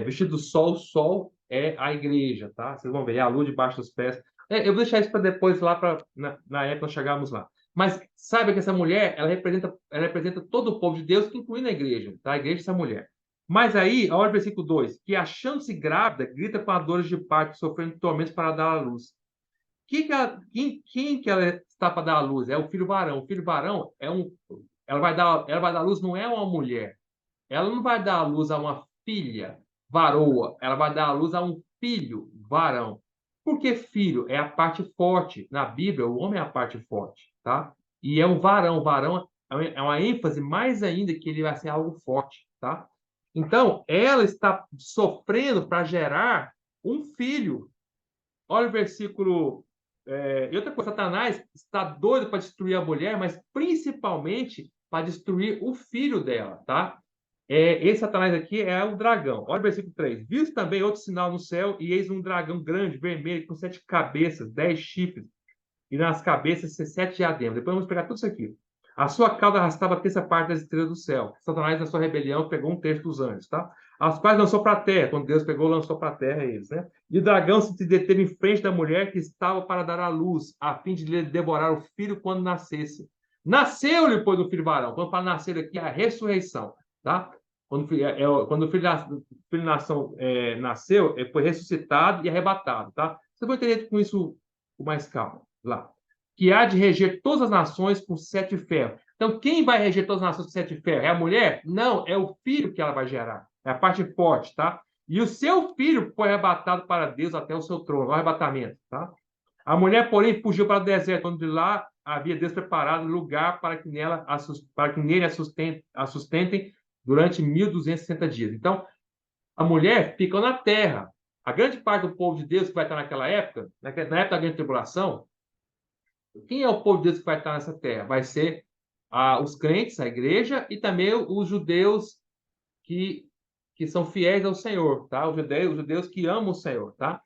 Vestido do sol, o sol é a igreja, tá? Vocês vão ver, é a lua debaixo dos pés. Eu vou deixar isso para depois, lá na época nós chegarmos lá. Mas saiba que essa mulher, ela representa todo o povo de Deus, incluindo a igreja, tá? A igreja é essa mulher. Mas aí, olha o versículo 2, que achando-se grávida, grita com as dores de parto, sofrendo tormentos para dar à luz. Quem que ela está para dar à luz? É o filho varão. O filho varão ela vai dar à luz, não é uma mulher. Ela não vai dar à luz a uma filha varoa, ela vai dar à luz a um filho varão. Porque filho é a parte forte. Na Bíblia, o homem é a parte forte, tá? E é um varão. Varão é uma ênfase mais ainda que ele vai ser algo forte, tá? Então, ela está sofrendo para gerar um filho. Olha o versículo E outra coisa, Satanás está doido para destruir a mulher, mas principalmente para destruir o filho dela, tá? Esse Satanás aqui é o dragão. Olha o versículo 3. Viu também outro sinal no céu, e eis um dragão grande, vermelho, com 7 cabeças, 10 chifres, e nas cabeças 7 diademas. Depois vamos pegar tudo isso aqui. A sua cauda arrastava a terça parte das estrelas do céu. Satanás, na sua rebelião, pegou um terço dos anjos, tá? As quais lançou para a terra. Quando Deus pegou, lançou para a terra eles, né? E o dragão se deteve em frente da mulher que estava para dar à luz, a fim de lhe devorar o filho quando nascesse. Nasceu-lhe, pois, o filho varão. Quando fala nascer aqui, é a ressurreição, tá? Quando o filho nasceu, ele foi ressuscitado e arrebatado, tá? Você vai entender com isso com mais calma, lá. Que há de reger todas as nações com 7 ferros. Então, quem vai reger todas as nações com 7 ferros? É a mulher? Não, é o filho que ela vai gerar. É a parte forte, tá? E o seu filho foi arrebatado para Deus até o seu trono, o arrebatamento, tá? A mulher, porém, fugiu para o deserto, onde lá havia Deus preparado lugar para que nele a sustentem durante 1260 dias. Então, a mulher ficou na terra. A grande parte do povo de Deus que vai estar naquela época, na época da grande tribulação, quem é o povo de Deus que vai estar nessa terra? Vai ser os crentes, a igreja, e também os judeus que, que são fiéis ao Senhor, tá? Os judeus que amam o Senhor, tá?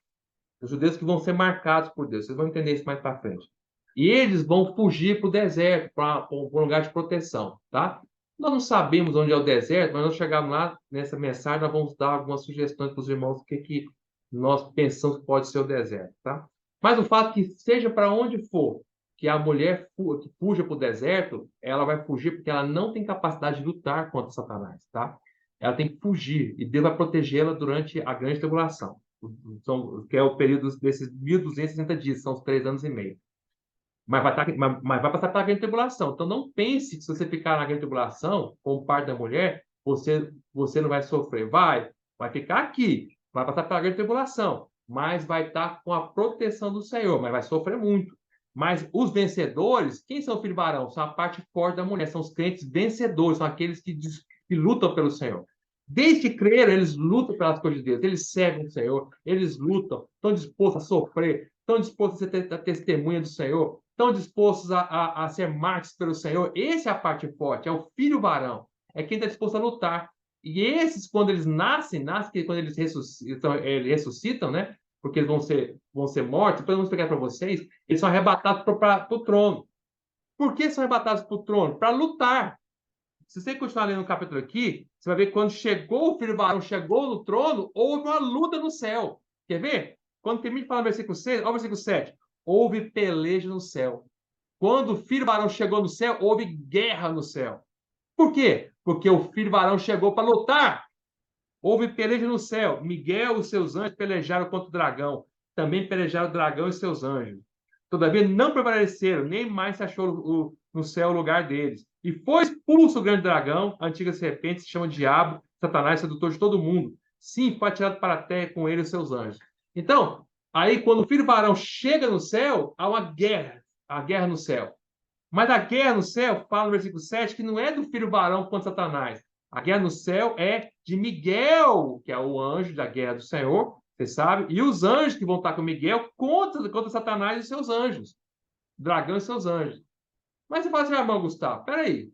Os judeus que vão ser marcados por Deus. Vocês vão entender isso mais para frente. E eles vão fugir para o deserto, para um lugar de proteção, tá? Nós não sabemos onde é o deserto, mas nós chegamos lá, nessa mensagem, nós vamos dar algumas sugestões para os irmãos do que nós pensamos que pode ser o deserto, tá? Mas o fato que seja para onde for, que a mulher que fuja para o deserto, ela vai fugir porque ela não tem capacidade de lutar contra Satanás, tá? Ela tem que fugir e Deus vai protegê-la durante a grande tribulação, que é o período desses 1260 dias, são os 3 anos e meio. Mas vai passar pela grande tribulação. Então não pense que se você ficar na grande tribulação, como parte da mulher, você não vai sofrer. Vai ficar aqui, vai passar pela grande tribulação, mas vai estar com a proteção do Senhor, mas vai sofrer muito. Mas os vencedores, quem são o filho varão? São a parte forte da mulher, são os crentes vencedores, são aqueles que lutam pelo Senhor. Desde que creram, eles lutam pelas coisas de Deus, eles servem o Senhor, eles lutam, estão dispostos a sofrer, estão dispostos a ser a testemunha do Senhor, estão dispostos a ser mártires pelo Senhor. Essa é a parte forte, é o filho varão, é quem está disposto a lutar. E esses, quando eles nascem quando eles ressuscitam, né? Porque eles vão ser mortos, depois eu vou explicar para vocês, eles são arrebatados para o trono. Por que são arrebatados para o trono? Para lutar. Se você continuar lendo o capítulo aqui, você vai ver que quando chegou o filho varão, chegou no trono, houve uma luta no céu. Quer ver? Quando termina de falar no versículo 6, olha o versículo 7. Houve peleja no céu. Quando o filho varão chegou no céu, houve guerra no céu. Por quê? Porque o filho varão chegou para lutar. Houve peleja no céu. Miguel e os seus anjos pelejaram contra o dragão. Também pelejaram o dragão e seus anjos. Todavia não prevaleceram, nem mais se achou no céu o lugar deles. E foi expulso o grande dragão, a antiga serpente, se chama Diabo, Satanás, sedutor de todo mundo. Sim, foi atirado para a terra com ele e seus anjos. Então, aí quando o filho varão chega no céu, há uma guerra, a guerra no céu. Mas a guerra no céu, fala no versículo 7, que não é do filho varão contra Satanás. A guerra no céu é de Miguel, que é o anjo da guerra do Senhor, você sabe, e os anjos que vão estar com Miguel contra Satanás e seus anjos, dragão e seus anjos. Mas você fala assim, irmão Gustavo, peraí,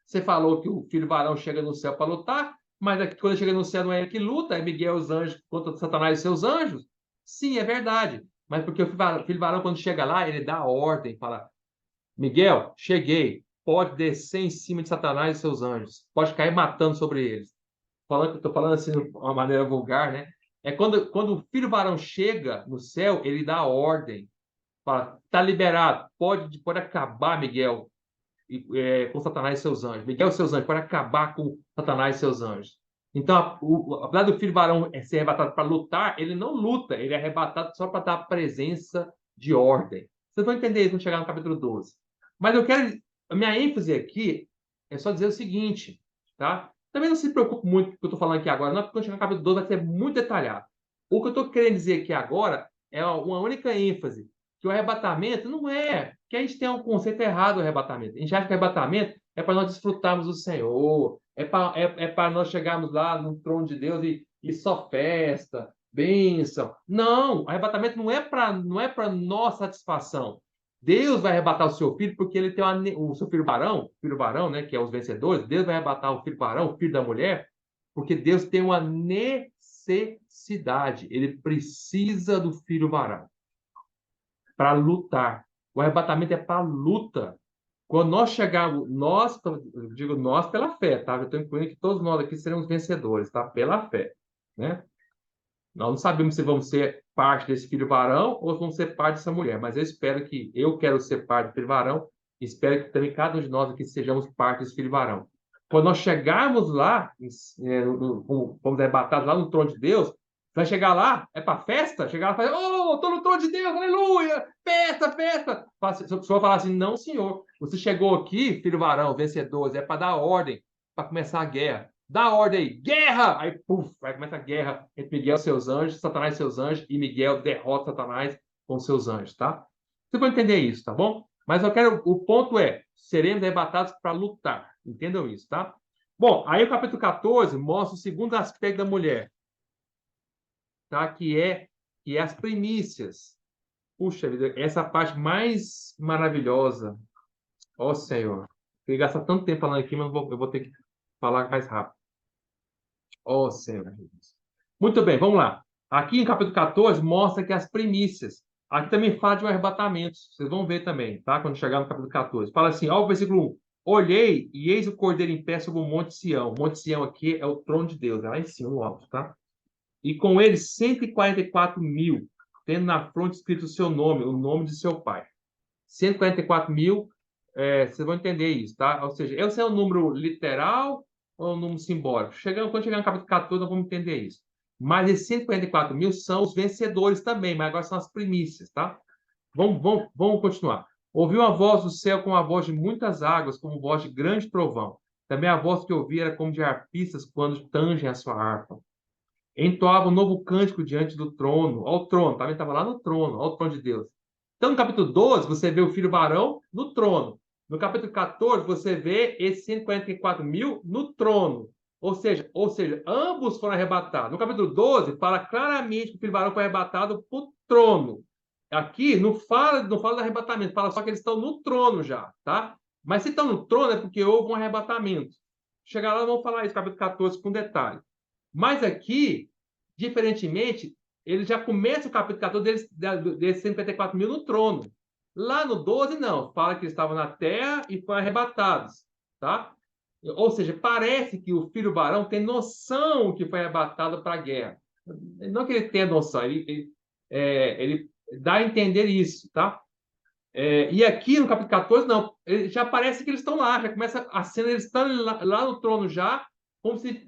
você falou que o filho varão chega no céu para lutar, mas aqui, quando chega no céu não é ele que luta, é Miguel e os anjos contra Satanás e seus anjos? Sim, é verdade. Mas porque o filho varão, quando chega lá, ele dá ordem, fala, Miguel, cheguei, pode descer em cima de Satanás e seus anjos, pode cair matando sobre eles. Estou falando assim de uma maneira vulgar, né? É quando o filho varão chega no céu, ele dá ordem. Fala, tá liberado, pode acabar, Miguel, com Satanás e seus anjos. Miguel e seus anjos, pode acabar com Satanás e seus anjos. Então, apesar do filho varão ser arrebatado para lutar, ele não luta, ele é arrebatado só para dar a presença de ordem. Vocês vão entender isso quando chegar no capítulo 12. Mas a minha ênfase aqui é só dizer o seguinte, tá? Também não se preocupe muito com o que eu estou falando aqui agora, não, porque quando chegar no capítulo 12 vai ser muito detalhado. O que eu estou querendo dizer aqui agora é uma única ênfase, que o arrebatamento não é, que a gente tem um conceito errado do arrebatamento. A gente acha que o arrebatamento é para nós desfrutarmos do Senhor, é para nós chegarmos lá no trono de Deus e só festa, bênção. Não, o arrebatamento não é para nossa satisfação. Deus vai arrebatar o seu filho porque ele tem o seu filho varão, né, que é os vencedores. Deus vai arrebatar o filho varão, o filho da mulher, porque Deus tem uma necessidade. Ele precisa do filho varão para lutar. O arrebatamento é para luta. Quando nós chegarmos, eu digo nós pela fé, tá? Eu estou incluindo que todos nós aqui seremos vencedores, tá? Pela fé, né? Nós não sabemos se vamos ser parte desse filho varão ou se vamos ser parte dessa mulher, mas eu quero ser parte do filho varão, e espero que também cada um de nós aqui sejamos parte desse filho varão. Quando nós chegarmos lá, vamos arrebatados lá no trono de Deus, vai chegar lá, é para festa? Chegar lá e falar, oh, estou no trono de Deus, aleluia, festa, festa. Se o senhor falar assim, não, senhor, você chegou aqui, filho varão, vencedor, é para dar ordem, para começar a guerra. Dá ordem aí, guerra! Aí, puf, vai começar a guerra entre Miguel e seus anjos, Satanás e seus anjos, e Miguel derrota Satanás com seus anjos, tá? Você vai entender isso, tá bom? Mas o ponto é, seremos arrebatados para lutar. Entendam isso, tá? Bom, aí o capítulo 14 mostra o segundo aspecto da mulher, tá? Que é as primícias. Puxa vida, essa parte mais maravilhosa. Ó Senhor, eu ia gastar tanto tempo falando aqui, mas eu vou ter que falar mais rápido. Ó Senhor Jesus. Muito bem, vamos lá. Aqui em capítulo 14 mostra que as primícias. Aqui também fala de um arrebatamento. Vocês vão ver também, tá? Quando chegar no capítulo 14. Fala assim, ó, o versículo 1. Olhei e eis o cordeiro em pé sobre o Monte Sião. O Monte Sião aqui é o trono de Deus, é lá em cima, no alto, tá? E com ele 144.000, tendo na fronte escrito o seu nome, o nome de seu pai. 144.000, vocês vão entender isso, tá? Ou seja, esse é um número literal ou um número simbólico? Quando chegar no capítulo 14, nós vamos entender isso. Mas esses 144.000 são os vencedores também, mas agora são as primícias, tá? Vamos continuar. Ouviu a voz do céu como a voz de muitas águas, como voz de grande trovão. Também a voz que ouvi era como de arpistas quando tangem a sua harpa. Entoava um novo cântico diante do trono. Ao trono, tá vendo? Estava lá no trono, ao trono de Deus. Então, no capítulo 12, você vê o filho varão no trono. No capítulo 14, você vê esses 144.000 no trono. Ou seja, ambos foram arrebatados. No capítulo 12, fala claramente que o filho varão foi arrebatado para o trono. Aqui não fala do arrebatamento, fala só que eles estão no trono já, tá? Mas se estão no trono é porque houve um arrebatamento. Chegar lá, vamos falar isso, capítulo 14, com detalhe. Mas aqui, diferentemente, ele já começa o capítulo 14 desses 154.000 no trono. Lá no 12, não. Fala que eles estavam na terra e foram arrebatados. Tá? Ou seja, parece que o filho varão tem noção que foi arrebatado para a guerra. Não que ele tenha noção, ele dá a entender isso. Tá? E aqui no capítulo 14, não. Já parece que eles estão lá. Já começa a cena, eles estão lá no trono já, como se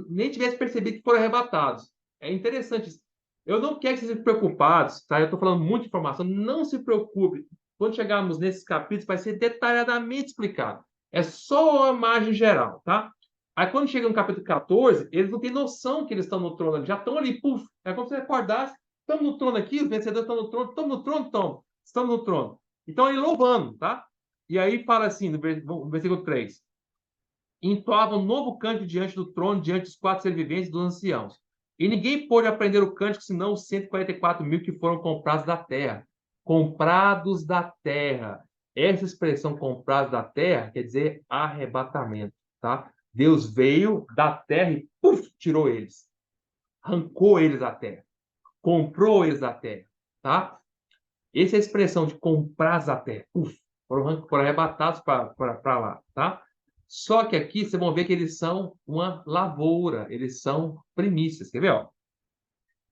nem tivesse percebido que foram arrebatados. É interessante isso. Eu não quero que vocês fiquem preocupados, tá? Eu estou falando muita informação. Não se preocupe. Quando chegarmos nesses capítulos, vai ser detalhadamente explicado. É só uma imagem geral, tá? Aí quando chega no capítulo 14, eles não têm noção que eles estão no trono. Já estão ali, puf. É como se você acordasse. Estamos no trono aqui, os vencedores estão no trono. Estamos no trono, estamos no trono. Então, ele louvando, tá? E aí fala assim, no versículo 3. Entoava um novo cântico diante do trono, diante dos 4 seres viventes e dos anciãos. E ninguém pôde aprender o cântico, senão os 144.000 que foram comprados da terra. Comprados da terra. Essa expressão comprados da terra quer dizer arrebatamento, tá? Deus veio da terra e puf, tirou eles. Arrancou eles da terra. Comprou eles da terra, tá? Essa é a expressão de comprar a terra. Foram arrebatados para lá, tá? Só que aqui vocês vão ver que eles são uma lavoura, eles são primícias. Quer ver? Ó?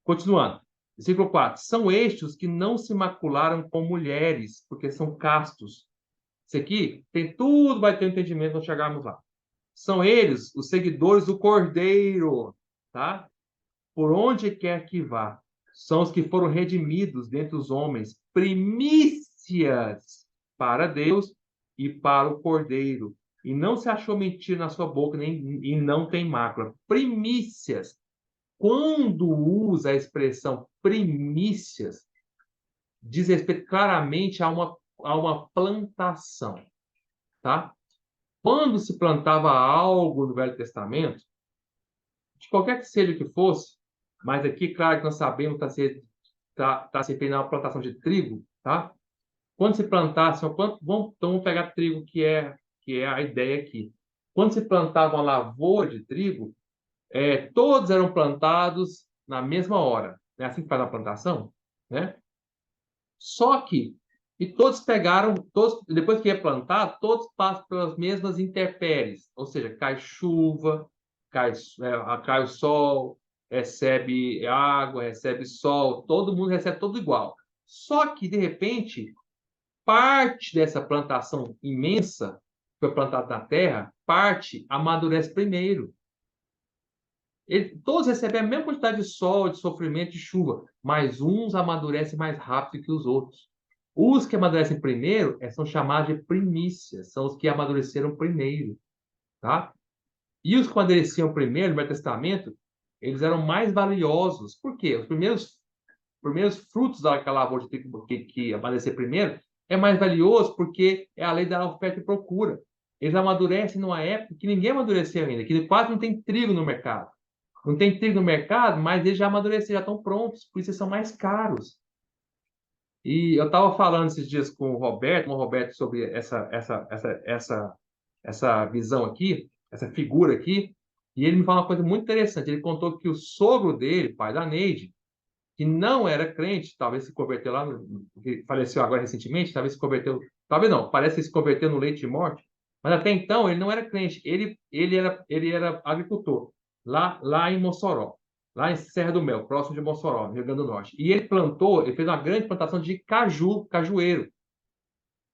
Continuando. Versículo 4. São estes os que não se macularam com mulheres, porque são castos. Isso aqui tem tudo, vai ter um entendimento quando chegarmos lá. São eles os seguidores do Cordeiro, tá? Por onde quer que vá. São os que foram redimidos dentre os homens, primícias para Deus e para o Cordeiro. E não se achou mentira na sua boca, e não tem mácula. Primícias. Quando usa a expressão primícias, diz respeito claramente a uma plantação. Tá? Quando se plantava algo no Velho Testamento, de qualquer que seja que fosse, Mas aqui, claro que nós sabemos que está se referindo a uma plantação de trigo, tá? Quando se plantasse, então vamos pegar trigo, que é a ideia aqui. Quando se plantava uma lavoura de trigo, todos eram plantados na mesma hora. É assim que faz a plantação, né? Só que, e todos pegaram, todos, depois que é plantado, todos passam pelas mesmas intempéries, ou seja, cai chuva, cai o sol, recebe água, recebe sol, todo mundo recebe tudo igual. Só que, de repente, parte dessa plantação imensa que foi plantada na terra, parte amadurece primeiro. Todos recebem a mesma quantidade de sol, de sofrimento, de chuva, mas uns amadurecem mais rápido que os outros. Os que amadurecem primeiro são chamados de primícias, são os que amadureceram primeiro, tá? E os que amadureciam primeiro, no Velho Testamento, eles eram mais valiosos. Por quê? Os primeiros frutos daquela lavoura de trigo que amadurecer primeiro é mais valioso porque é a lei da oferta e procura. Eles amadurecem numa época que ninguém amadureceu ainda, que quase não tem trigo no mercado. Não tem trigo no mercado, mas eles já amadureceram, já estão prontos, por isso eles são mais caros. E eu estava falando esses dias com o Roberto sobre essa visão aqui, essa figura aqui, e ele me falou uma coisa muito interessante. Ele contou que o sogro dele, pai da Neide, que não era crente, talvez se converteu lá, que faleceu agora recentemente, talvez se converteu, talvez não, parece que se converteu no leite de morte, mas até então ele não era crente, ele era agricultor, lá em Mossoró, lá em Serra do Mel, próximo de Mossoró, no Rio Grande do Norte. E ele fez uma grande plantação de cajueiro.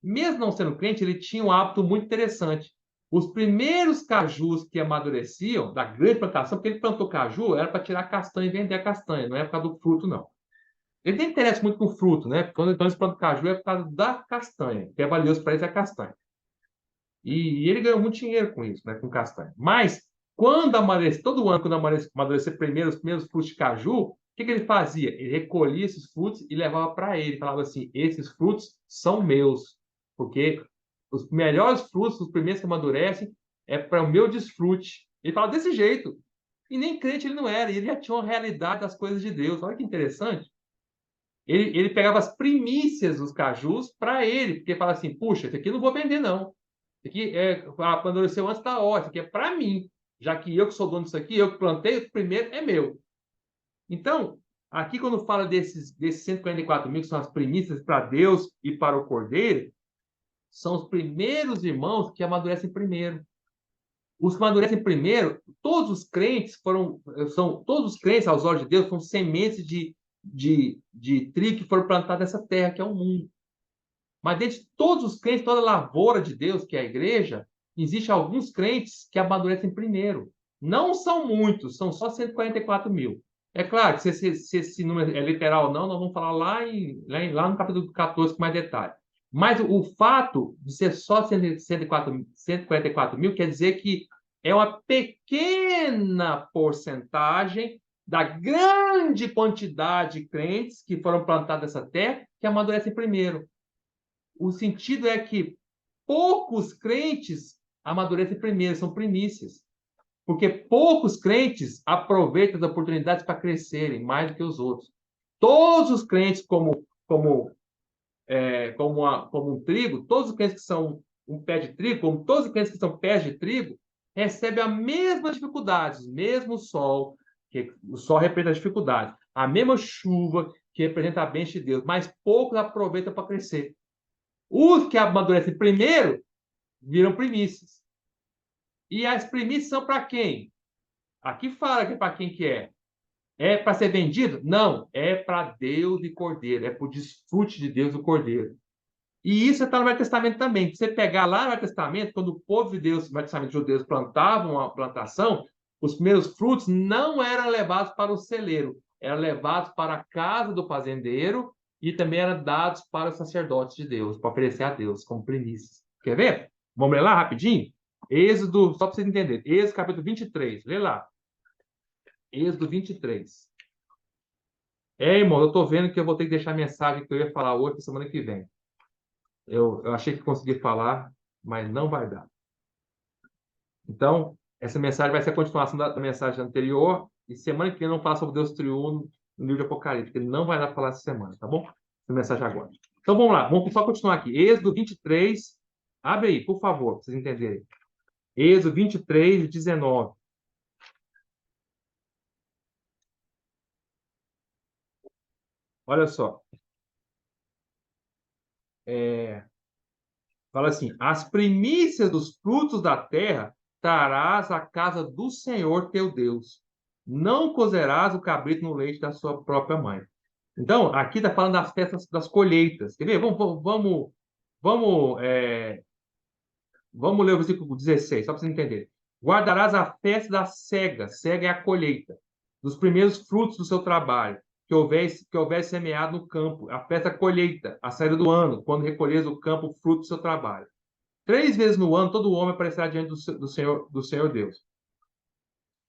Mesmo não sendo crente, ele tinha um hábito muito interessante. Os primeiros cajus que amadureciam, da grande plantação, porque ele plantou caju, era para tirar castanha e vender a castanha, não é por causa do fruto, não. Ele tem interesse muito com fruto, né? Quando eles plantam caju é por causa da castanha, que é valioso para eles é a castanha. E ele ganhou muito dinheiro com isso, né? Com castanha. Mas, quando amadurecer, todo ano, quando amadurecer primeiro, os primeiros frutos de caju, o que ele fazia? Ele recolhia esses frutos e levava para ele. Falava assim: esses frutos são meus, porque os melhores frutos, os primeiros que amadurecem, é para o meu desfrute. Ele falava desse jeito. E nem crente ele não era, e ele já tinha uma realidade das coisas de Deus. Olha que interessante. Ele pegava as primícias dos cajus para ele, porque fala assim: puxa, esse aqui eu não vou vender, não. Esse aqui amadureceu antes da hora, esse aqui é para mim. Já que eu que sou dono disso aqui, eu que plantei, o primeiro é meu. Então, aqui quando fala desses 144 mil, que são as primícias para Deus e para o Cordeiro, são os primeiros irmãos que amadurecem primeiro. Os que amadurecem primeiro, todos os crentes aos olhos de Deus são sementes de trigo que foram plantadas nessa terra, que é o mundo. Mas dentre todos os crentes, toda a lavoura de Deus, que é a igreja, existem alguns crentes que amadurecem primeiro. Não são muitos, são só 144 mil. É claro que se esse número é literal ou não, nós vamos falar lá no capítulo 14 com mais detalhe. Mas o fato de ser só 144 mil quer dizer que é uma pequena porcentagem da grande quantidade de crentes que foram plantados nessa terra que amadurecem primeiro. O sentido é que poucos crentes amadurecem primeiro, são primícias. Porque poucos crentes aproveitam as oportunidades para crescerem mais do que os outros. Todos os crentes, como um trigo, todos os crentes que são um pé de trigo, como todos os crentes que são pés de trigo, recebem a mesma dificuldade, o mesmo sol, que o sol representa a dificuldade, a mesma chuva, que representa a bênção de Deus, mas poucos aproveitam para crescer. Os que amadurecem primeiro viram primícias. E as primícias são para quem? Aqui fala que é para quem que é. É para ser vendido? Não, é para Deus e Cordeiro, é para o desfrute de Deus e o Cordeiro. E isso está no Velho Testamento também. Se você pegar lá no Velho Testamento, quando o povo de Deus, no Velho Testamento judeus, plantavam uma plantação, os primeiros frutos não eram levados para o celeiro, eram levados para a casa do fazendeiro e também eram dados para os sacerdotes de Deus, para oferecer a Deus como primícias. Quer ver? Vamos ler lá rapidinho? Êxodo, só para vocês entenderem. Êxodo capítulo 23. Lê lá. Êxodo 23. Irmão, eu estou vendo que eu vou ter que deixar a mensagem que eu ia falar hoje para semana que vem. Eu achei que consegui falar, mas não vai dar. Então, essa mensagem vai ser a continuação da mensagem anterior, E semana que vem eu não falo sobre Deus triuno no livro de Apocalipse, porque ele não vai dar para falar essa semana, tá bom? Essa mensagem agora. Então vamos lá, vamos só continuar aqui. Êxodo 23, abre aí, por favor, para vocês entenderem. Êxodo 23, 19. Olha só. Fala assim: as primícias dos frutos da terra trarás à casa do Senhor teu Deus. Não cozerás o cabrito no leite da sua própria mãe. Então, aqui está falando das festas das colheitas. Quer ver? Vamos, vamos ler o versículo 16, só para você entender. Guardarás a festa da cega, cega é a colheita, dos primeiros frutos do seu trabalho, que houver semeado no campo, a festa da colheita, a saída do ano, quando recolheres o campo, o fruto do seu trabalho. 3 vezes no ano, todo homem aparecerá diante do Senhor Deus.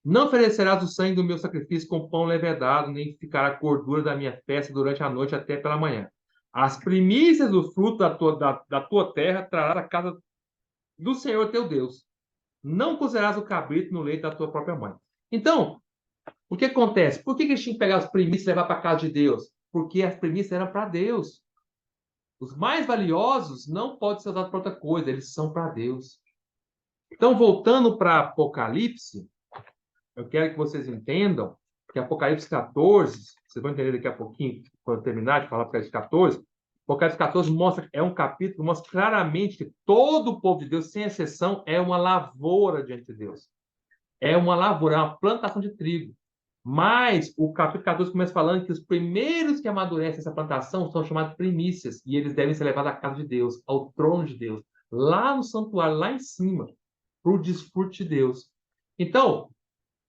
Não oferecerás o sangue do meu sacrifício com pão levedado, nem ficará a gordura da minha festa durante a noite até pela manhã. As primícias do fruto da tua terra trarás à casa do Senhor teu Deus. Não cozerás o cabrito no leite da tua própria mãe. Então, o que acontece? Por que eles tinham que pegar as primícias e levar para a casa de Deus? Porque as primícias eram para Deus. Os mais valiosos não podem ser usados para outra coisa, eles são para Deus. Então, voltando para Apocalipse, eu quero que vocês entendam que Apocalipse 14, vocês vão entender daqui a pouquinho, quando eu terminar de falar Apocalipse 14, Apocalipse 14 mostra, é um capítulo que mostra claramente que todo o povo de Deus, sem exceção, é uma lavoura diante de Deus. É uma lavoura, é uma plantação de trigo. Mas o capítulo 14 começa falando que os primeiros que amadurecem essa plantação são chamados primícias, e eles devem ser levados à casa de Deus, ao trono de Deus, lá no santuário, lá em cima, para o desfrute de Deus. Então,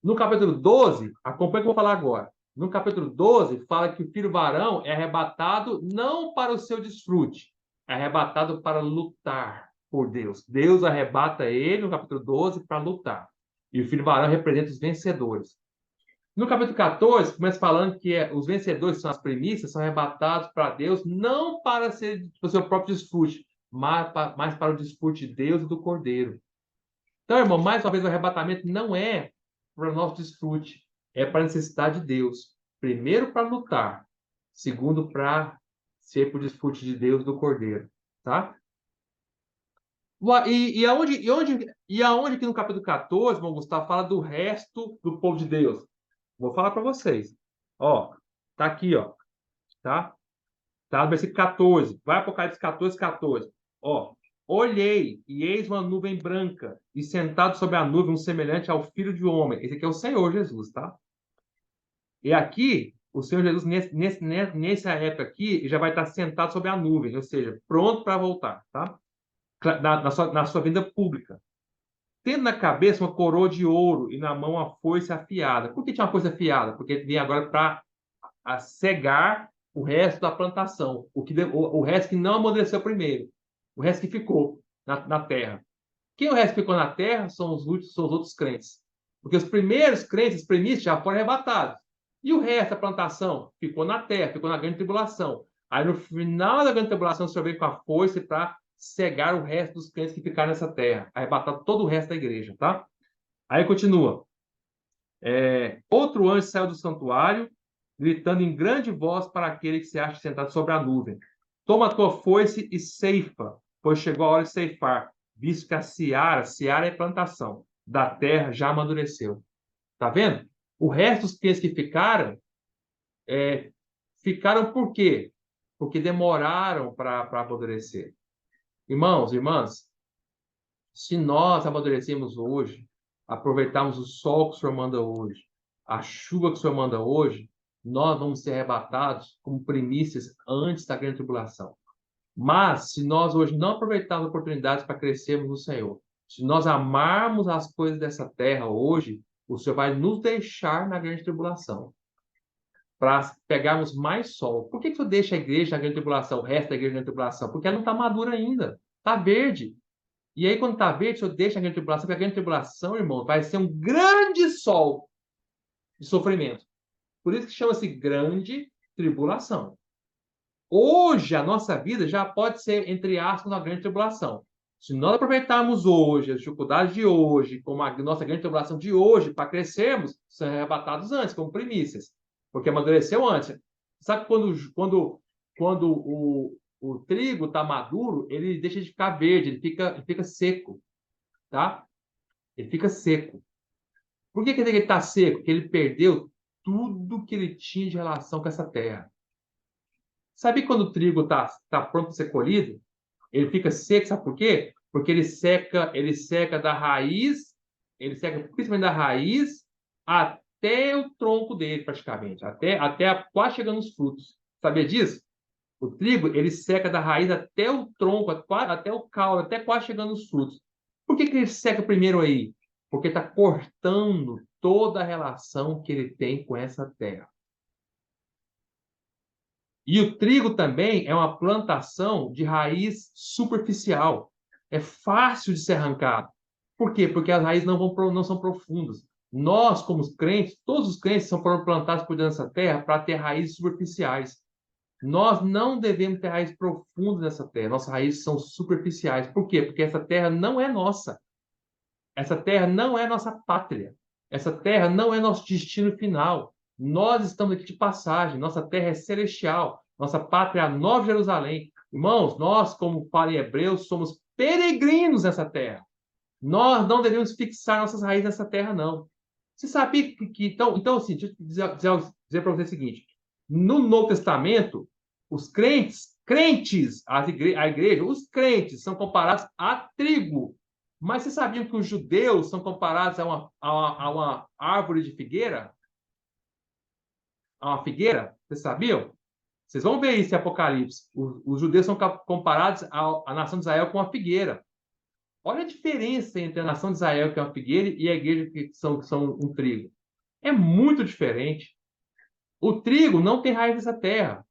no capítulo 12, acompanha o que eu vou falar agora. No capítulo 12, fala que o filho varão é arrebatado não para o seu desfrute, é arrebatado para lutar por Deus. Deus arrebata ele, no capítulo 12, para lutar. E o filho varão representa os vencedores. No capítulo 14, começa falando que os vencedores, que são as primícias, são arrebatados para Deus, não para ser o seu próprio desfrute, mas para o desfrute de Deus e do Cordeiro. Então, irmão, mais uma vez, o arrebatamento não é para o nosso desfrute, é para a necessidade de Deus. Primeiro, para lutar. Segundo, para ser para o desfrute de Deus e do Cordeiro. Tá? E aonde que no capítulo 14, irmão Gustavo, fala do resto do povo de Deus? Vou falar para vocês. Ó, tá aqui, ó. Tá? Tá no versículo 14. Vai Apocalipse 14, 14. Ó, olhei e eis uma nuvem branca e sentado sobre a nuvem um semelhante ao Filho de Homem. Esse aqui é o Senhor Jesus, tá? E aqui, o Senhor Jesus, nessa época aqui, já vai estar sentado sobre a nuvem, ou seja, pronto para voltar, tá? Na sua vinda pública. Tendo na cabeça uma coroa de ouro e na mão uma foice afiada. Por que tinha uma foice afiada? Porque ele vinha agora para cegar o resto da plantação, o resto que não amadureceu primeiro, o resto que ficou na terra. Quem o resto que ficou na terra são os outros crentes. Porque os primeiros crentes, os primícios, já foram arrebatados. E o resto da plantação ficou na terra, ficou na grande tribulação. Aí no final da grande tribulação, o Senhor veio com a força para cegar o resto dos crentes que ficaram nessa terra, arrebatar todo o resto da igreja, tá? Aí continua. Outro anjo saiu do santuário, gritando em grande voz para aquele que se acha sentado sobre a nuvem: toma a tua foice e ceifa, pois chegou a hora de ceifar, visto que a seara é plantação, da terra já amadureceu. Tá vendo? O resto dos que ficaram, ficaram por quê? Porque demoraram para amadurecer. Irmãos, irmãs, se nós amadurecemos hoje, aproveitarmos o sol que o Senhor manda hoje, a chuva que o Senhor manda hoje, nós vamos ser arrebatados como primícias antes da grande tribulação. Mas, se nós hoje não aproveitarmos oportunidades para crescermos no Senhor, se nós amarmos as coisas dessa terra hoje, o Senhor vai nos deixar na grande tribulação para pegarmos mais sol. Por que que o Senhor deixa a igreja na grande tribulação, o resto da igreja na grande tribulação? Porque ela não está madura ainda, está verde. E aí, quando está verde, o Senhor deixa a grande tribulação, porque a grande tribulação, irmão, vai ser um grande sol de sofrimento. Por isso que chama-se grande tribulação. Hoje, a nossa vida já pode ser, entre aspas, uma grande tribulação. Se nós aproveitarmos hoje, as dificuldades de hoje, como a nossa grande tribulação de hoje, para crescermos, são arrebatados antes, como primícias, porque amadureceu antes. Sabe quando o trigo está maduro, ele deixa de ficar verde, ele fica seco, tá? Ele fica seco. Por que ele está seco? Porque ele perdeu tudo que ele tinha de relação com essa terra. Sabe quando o trigo tá pronto para ser colhido? Ele fica seco, sabe por quê? Porque ele seca da raiz, ele seca principalmente da raiz até o tronco dele, praticamente, quase chegando nos frutos. Sabia disso? O trigo, ele seca da raiz até o tronco, até o caule, até quase chegando nos frutos. Por que ele seca primeiro aí? Porque está cortando toda a relação que ele tem com essa terra. E o trigo também é uma plantação de raiz superficial. É fácil de ser arrancado. Por quê? Porque as raízes não são profundas. Nós, como os crentes, todos os crentes foram plantados por Deus nessa terra para ter raízes superficiais. Nós não devemos ter raízes profundas nessa terra. Nossas raízes são superficiais. Por quê? Porque essa terra não é nossa. Essa terra não é nossa pátria. Essa terra não é nosso destino final. Nós estamos aqui de passagem. Nossa terra é celestial. Nossa pátria é a Nova Jerusalém. Irmãos, nós, como fala em Hebreus, somos peregrinos nessa terra. Nós não devemos fixar nossas raízes nessa terra, não. Você sabia então assim, deixa eu dizer para você o seguinte: no Novo Testamento, os crentes, a igreja, os crentes são comparados a trigo. Mas você sabia que os judeus são comparados a uma árvore de figueira? A uma figueira? Vocês sabiam? Vocês vão ver isso em Apocalipse. Os judeus são comparados à nação de Israel com a figueira. Olha a diferença entre a nação de Israel, que é uma figueira, e a igreja, que são um trigo. É muito diferente. O trigo não tem raiz nessa terra.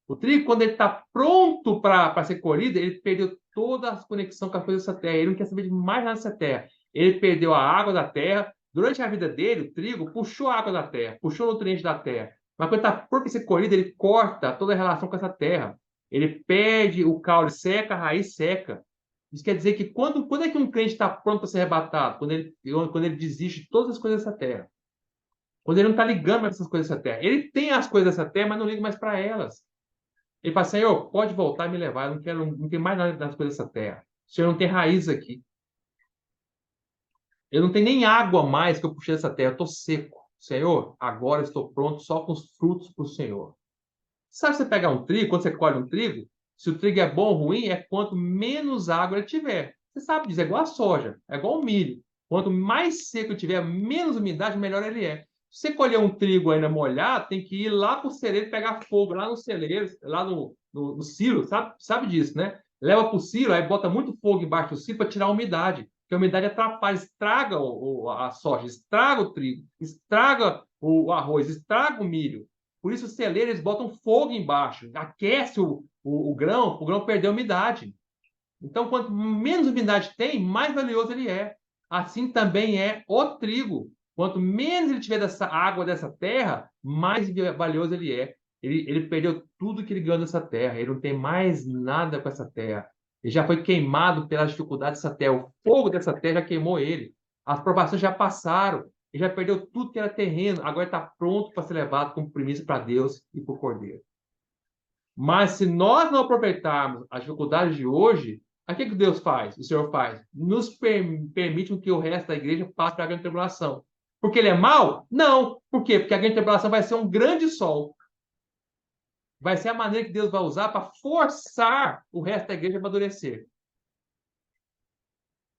O trigo, quando ele está pronto para ser colhido, ele perdeu toda a conexão com as coisas dessa terra. Ele não quer saber de mais nada dessa terra. Ele perdeu a água da terra. Durante a vida dele, o trigo puxou a água da terra, puxou o nutriente da terra. Mas quando está pronto para ser colhido, ele corta toda a relação com essa terra. Ele perde o caule, seca, a raiz seca. Isso quer dizer que quando é que um crente está pronto para ser arrebatado? Quando ele desiste de todas as coisas dessa terra. Quando ele não está ligando mais essas coisas dessa terra. Ele tem as coisas dessa terra, mas não liga mais para elas. Ele fala, Senhor, pode voltar e me levar. Eu não quero mais nada das coisas dessa terra. O Senhor não tem raiz aqui. Eu não tenho nem água mais que eu puxei dessa terra. Eu estou seco. Senhor, agora estou pronto só com os frutos para o Senhor. Sabe você pegar um trigo, quando você colhe um trigo, se o trigo é bom ou ruim, é quanto menos água ele tiver. Você sabe disso, é igual a soja, é igual ao milho. Quanto mais seco ele tiver, menos umidade, melhor ele é. Se você colher um trigo ainda molhado, tem que ir lá para o celeiro pegar fogo, lá no celeiro, lá no silo, sabe disso, né? Leva para o silo, aí bota muito fogo embaixo do silo para tirar a umidade. Porque a umidade atrapalha, estraga a soja, estraga o trigo, estraga o arroz, estraga o milho. Por isso, os celeiros eles botam fogo embaixo, aquece o grão, o grão perder a umidade. Então, quanto menos umidade tem, mais valioso ele é. Assim também é o trigo. Quanto menos ele tiver dessa água dessa terra, mais valioso ele é. Ele perdeu tudo que ele ganhou dessa terra. Ele não tem mais nada com essa terra. Ele já foi queimado pelas dificuldades dessa terra. O fogo dessa terra já queimou ele. As provações já passaram. Ele já perdeu tudo que era terreno. Agora está pronto para ser levado como primícia para Deus e para o Cordeiro. Mas se nós não aproveitarmos as dificuldades de hoje, o que Deus faz? O Senhor faz? Nos permite que o resto da igreja passe pela grande tribulação. Porque ele é mau? Não. Por quê? Porque a grande tribulação vai ser um grande sol. Vai ser a maneira que Deus vai usar para forçar o resto da igreja a amadurecer.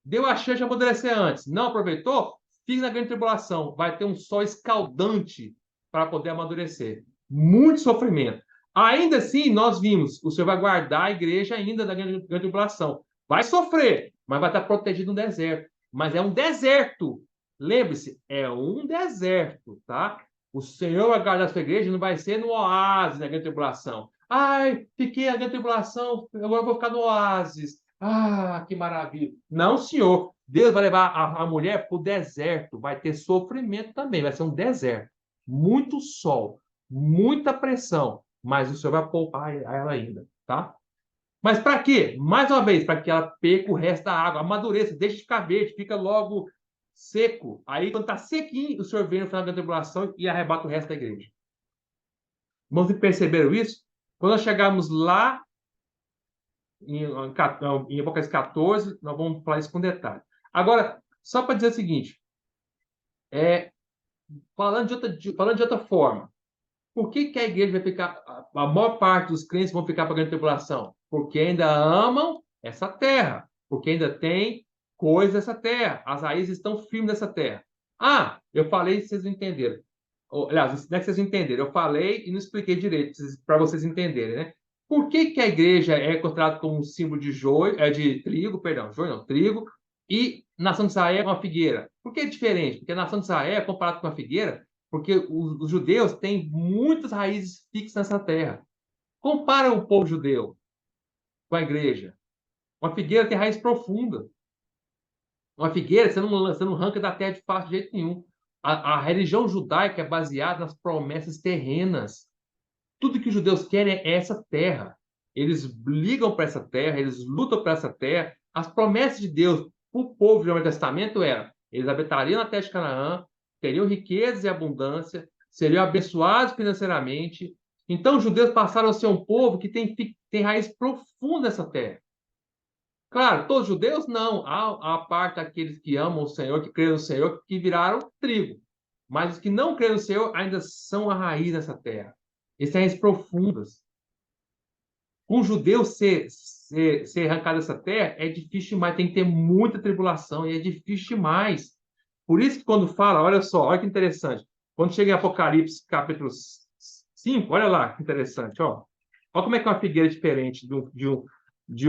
Deu a chance de amadurecer antes. Não aproveitou? Fique na grande tribulação. Vai ter um sol escaldante para poder amadurecer. Muito sofrimento. Ainda assim, nós vimos, o Senhor vai guardar a igreja ainda da grande tribulação. Vai sofrer, mas vai estar protegido no deserto. Mas é um deserto. Lembre-se, é um deserto, tá? O Senhor vai guardar a sua igreja, não vai ser no oásis da grande tribulação. Ai, fiquei na grande tribulação, agora vou ficar no oásis. Ah, que maravilha. Não, senhor. Deus vai levar a mulher para o deserto. Vai ter sofrimento também. Vai ser um deserto. Muito sol, muita pressão. Mas o Senhor vai poupar a ela ainda, tá? Mas para quê? Mais uma vez, para que ela perca o resto da água, amadureça, deixe de ficar verde, fica logo seco. Aí, quando está sequinho, o Senhor vem no final da tribulação e arrebata o resto da igreja. Irmãos, perceberam isso? Quando nós chegarmos lá, em Apocalipse 14, nós vamos falar isso com detalhe. Agora, só para dizer o seguinte, é, falando de outra forma, por que a igreja vai ficar, a maior parte dos crentes vão ficar para a grande tribulação? Porque ainda amam essa terra, porque ainda tem coisas dessa terra, as raízes estão firmes dessa terra. Ah, eu falei, vocês não entenderam. Aliás, não é que vocês entenderam, eu falei e não expliquei direito para vocês entenderem, né? Por que a igreja é considerada como um símbolo de joio, de trigo, perdão, joio não, trigo, e nação de Israel é uma figueira? Por que é diferente? Porque a nação de Israel, comparado com a figueira, porque os judeus têm muitas raízes fixas nessa terra. Compara o povo judeu com a igreja. Uma figueira tem raiz profunda. Uma figueira, você não arranca da terra de fácil de jeito nenhum. A religião judaica é baseada nas promessas terrenas. Tudo que os judeus querem é essa terra. Eles ligam para essa terra, eles lutam para essa terra. As promessas de Deus para o povo do Novo Testamento eram: eles habitariam na terra de Canaã, teriam riquezas e abundância, seriam abençoados financeiramente. Então, os judeus passaram a ser um povo que tem raiz profunda nessa terra. Claro, todos os judeus não. Há a parte daqueles que amam o Senhor, que creem no Senhor, que viraram trigo. Mas os que não creem no Senhor ainda são a raiz dessa terra. Essas raízes profundas. Um judeu ser arrancado dessa terra é difícil demais, tem que ter muita tribulação, e é difícil demais. Por isso que quando fala, olha só, olha que interessante. Quando chega em Apocalipse capítulo 5, olha lá que interessante, ó. Olha como é que é uma figueira diferente de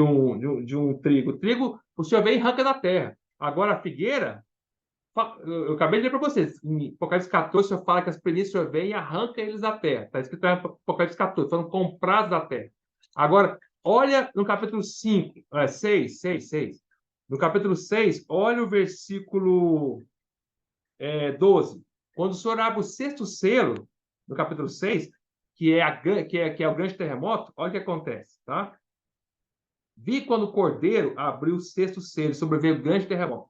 um trigo. O trigo, o Senhor vem e arranca da terra. Agora a figueira, eu acabei de ler para vocês, em Apocalipse 14, o Senhor fala que as primícias do Senhor vem e arranca eles da terra. Está escrito em Apocalipse 14, foram comprados da terra. Agora, olha no capítulo 5, 6. No capítulo 6, olha o versículo 12. Quando o Senhor abre o sexto selo, no capítulo 6, que é o grande terremoto, olha o que acontece, tá? Vi quando o Cordeiro abriu o sexto selo, sobreveio o grande terremoto.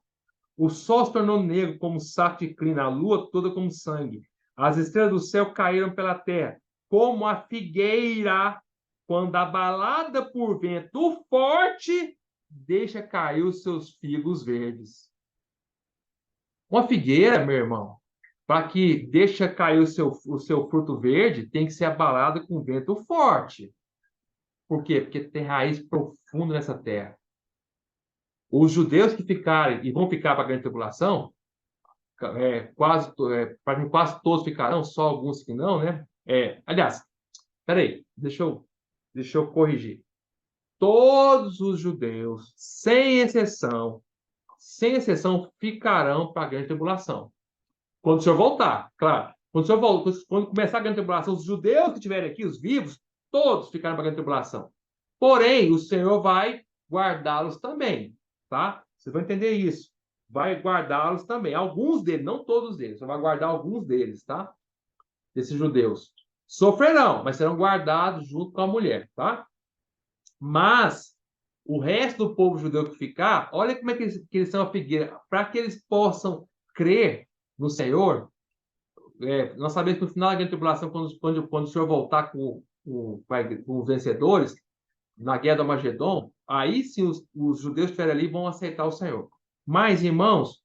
O sol se tornou negro como saco de crina, a lua toda como sangue. As estrelas do céu caíram pela terra, como a figueira, quando abalada por vento forte, deixa cair os seus figos verdes. Uma figueira, meu irmão, para que deixa cair o seu fruto verde, tem que ser abalada com vento forte. Por quê? Porque tem raiz profunda nessa terra. Os judeus que ficarem e vão ficar para a grande tribulação, quase todos ficarão, só alguns que não, né? Aliás, peraí, deixa eu corrigir. Todos os judeus, sem exceção, ficarão para a grande tribulação. Quando o Senhor voltar, claro. Quando começar a grande tribulação, os judeus que estiverem aqui, os vivos, todos ficarão para a grande tribulação. Porém, o Senhor vai guardá-los também, tá? Vocês vão entender isso. Vai guardá-los também. Alguns deles, não todos eles, só vai guardar alguns deles, tá? Desses judeus. Sofrerão, mas serão guardados junto com a mulher, tá? Mas o resto do povo judeu que ficar, olha como é que eles são a figueira, para que eles possam crer no Senhor. Nós sabemos que no final da grande tribulação, quando o Senhor voltar com os vencedores, na guerra do Armagedon, aí sim os judeus que estiverem ali vão aceitar o Senhor. Mas, irmãos,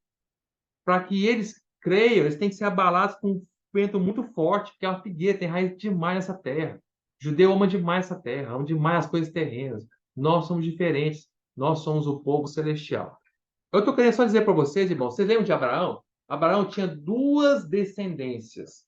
para que eles creiam, eles têm que ser abalados com um vento muito forte, porque a figueira tem raiz demais nessa terra. O judeu ama demais essa terra, ama demais as coisas terrenas. Nós somos diferentes, nós somos o povo celestial. Eu estou querendo só dizer para vocês, irmãos, vocês lembram de Abraão? Abraão tinha duas descendências.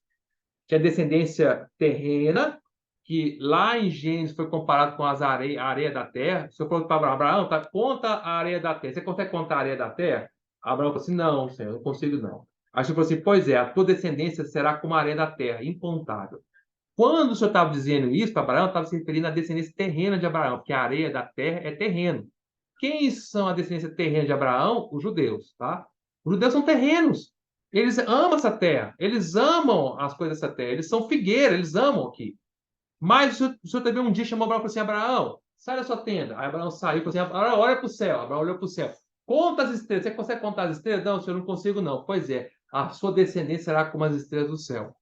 Tinha descendência terrena, que lá em Gênesis foi comparado com a areia da terra. Se eu falou para Abraão, conta a areia da terra. Você consegue contar a areia da terra? Abraão falou assim: não, Senhor, eu não consigo não. Aí o Senhor falou assim: pois é, a tua descendência será como a areia da terra, incontável. Quando o Senhor estava dizendo isso para Abraão, estava se referindo à descendência terrena de Abraão, porque a areia da terra é terreno. Quem são a descendência terrena de Abraão? Os judeus, tá? Os judeus são terrenos. Eles amam essa terra. Eles amam as coisas dessa terra. Eles são figueira, eles amam aqui. Mas o Senhor também um dia chamou Abraão e falou assim: Abraão, sai da sua tenda. Aí Abraão saiu e falou assim, Abraão, olha para o céu. Abraão olhou para o céu. Conta as estrelas. Você consegue contar as estrelas? Não, senhor, não consigo não. Pois é, a sua descendência será como as estrelas do céu.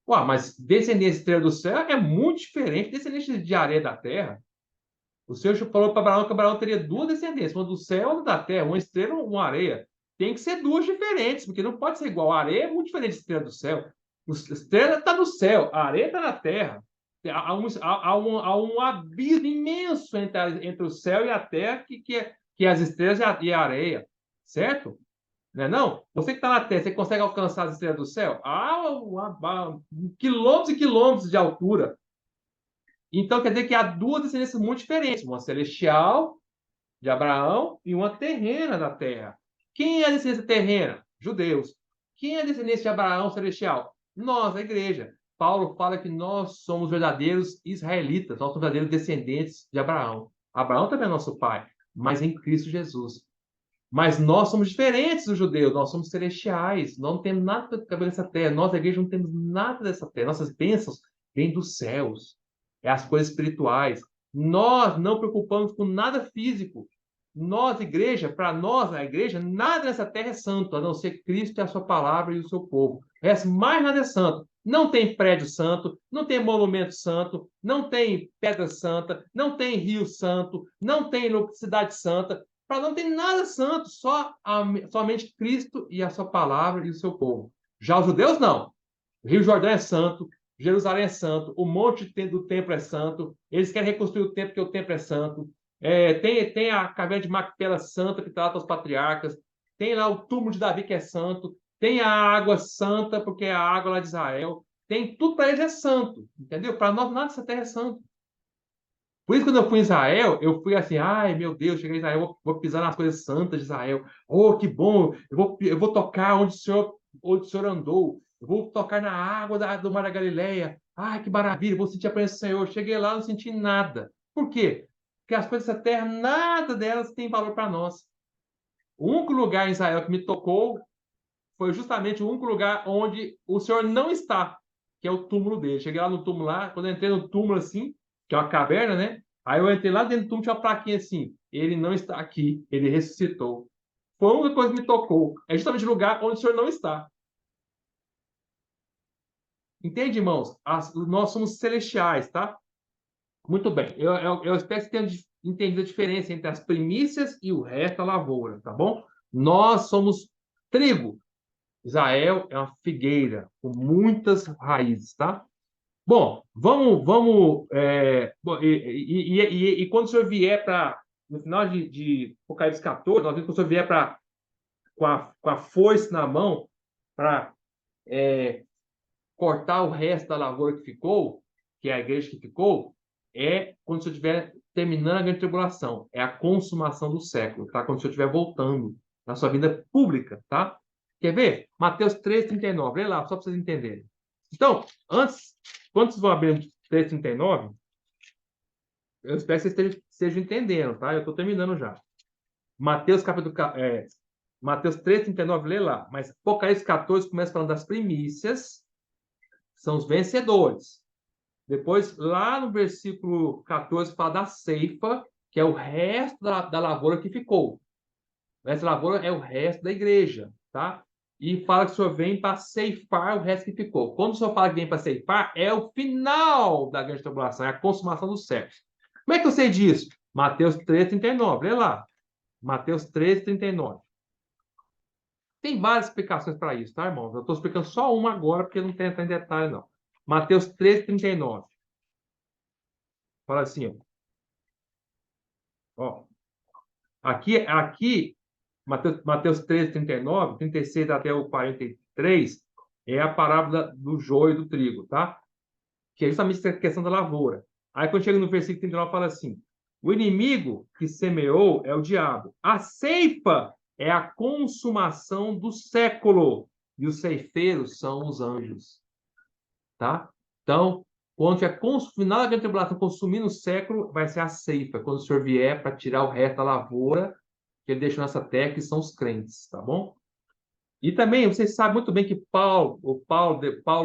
Ué, mas descendência de estrela do céu é muito diferente de descendência de areia da terra. O Senhor falou para Abraão que Abraão teria duas descendências, uma do céu e uma da terra, uma estrela e uma areia. Tem que ser duas diferentes, porque não pode ser igual. A areia é muito diferente da estrela do céu. A estrela está no céu, a areia está na terra. Há um abismo imenso entre o céu e a terra, que as estrelas e a areia. Certo? Não é não? Você que está na Terra, você consegue alcançar as estrelas do céu? Quilômetros e quilômetros de altura. Então, quer dizer que há duas descendências muito diferentes. Uma celestial, de Abraão, e uma terrena da Terra. Quem é a descendência terrena? Judeus. Quem é a descendência de Abraão celestial? Nós, a igreja. Paulo fala que nós somos verdadeiros israelitas, nós somos verdadeiros descendentes de Abraão. Abraão também é nosso pai, mas em Cristo Jesus. Mas nós somos diferentes dos judeus, nós somos celestiais, nós não temos nada a ver dessa terra, nós, a igreja, não temos nada dessa terra, nossas bênçãos vêm dos céus, é as coisas espirituais. Nós não preocupamos com nada físico. Nós, igreja, para nós, a igreja, nada nessa terra é santo, a não ser Cristo e a sua palavra e o seu povo. Mais nada é santo. Não tem prédio santo, não tem monumento santo, não tem pedra santa, não tem rio santo, não tem cidade santa. Para não tem nada santo, somente Cristo e a sua palavra e o seu povo. Já os judeus, não. O Rio Jordão é santo, Jerusalém é santo, o monte do templo é santo, eles querem reconstruir o templo, porque o templo é santo. Tem a caverna de Macpela santa, que trata os patriarcas, tem lá o túmulo de Davi, que é santo, tem a água santa, porque é a água lá de Israel, tem tudo para eles é santo, entendeu? Para nós, nada dessa terra é santo. Por isso, quando eu fui em Israel, eu fui assim, ai, meu Deus, cheguei em Israel, vou pisar nas coisas santas de Israel. Oh, que bom, eu vou tocar onde o senhor andou. Eu vou tocar na água do Mar da Galileia. Ai, que maravilha, vou sentir a presença do Senhor. Cheguei lá, não senti nada. Por quê? Porque as coisas dessa terra, nada delas tem valor para nós. O único lugar em Israel que me tocou foi justamente o único lugar onde o Senhor não está, que é o túmulo dele. Cheguei lá no túmulo lá, quando eu entrei no túmulo assim, que é uma caverna, né? Aí eu entrei lá dentro do túmulo, tinha uma plaquinha assim, ele não está aqui, ele ressuscitou. Foi a única coisa que me tocou. É justamente o lugar onde o Senhor não está. Entende, irmãos? Nós somos celestiais, tá? Muito bem. Eu espero que tenham entendido a diferença entre as primícias e o resto da lavoura, tá bom? Nós somos trigo. Israel é uma figueira com muitas raízes, tá? Bom, vamos. E quando o senhor vier para. No final de Apocalipse 14, nós vimos que o senhor vier com a foice na mão para cortar o resto da lavoura que ficou, que é a igreja que ficou, é quando o senhor estiver terminando a grande tribulação. É a consumação do século, tá? Quando o senhor estiver voltando na sua vida pública, tá? Quer ver? Mateus 3,39. Lê lá, só para vocês entenderem. Então, quando vocês vão abrir 3,39, eu espero que vocês estejam entendendo, tá? Eu estou terminando já. Mateus, Mateus 3,39, lê lá. Mas Apocalipse 14 começa falando das primícias, são os vencedores. Depois, lá no versículo 14, fala da ceifa, que é o resto da lavoura que ficou. Essa lavoura é o resto da igreja, tá? E fala que o Senhor vem para ceifar o resto que ficou. Quando o Senhor fala que vem para ceifar, é o final da grande tribulação, é a consumação dos séculos. Como é que eu sei disso? Mateus 3,39, lê lá. Mateus 3,39. Tem várias explicações para isso, tá, irmão? Eu estou explicando só uma agora, porque não tem em detalhe, não. Mateus 3,39. Fala assim, ó. Aqui Mateus 13, 39, 36 até o 43, é a parábola do joio e do trigo, tá? Que é justamente essa questão da lavoura. Aí, quando chega no versículo 39, fala assim: o inimigo que semeou é o diabo. A ceifa é a consumação do século. E os ceifeiros são os anjos. Tá? Então, quando é final da grande tribulação consumindo o século, vai ser a ceifa, quando o Senhor vier para tirar o resto da lavoura que ele deixou nessa terra, que são os crentes, tá bom? E também, vocês sabem muito bem que Paulo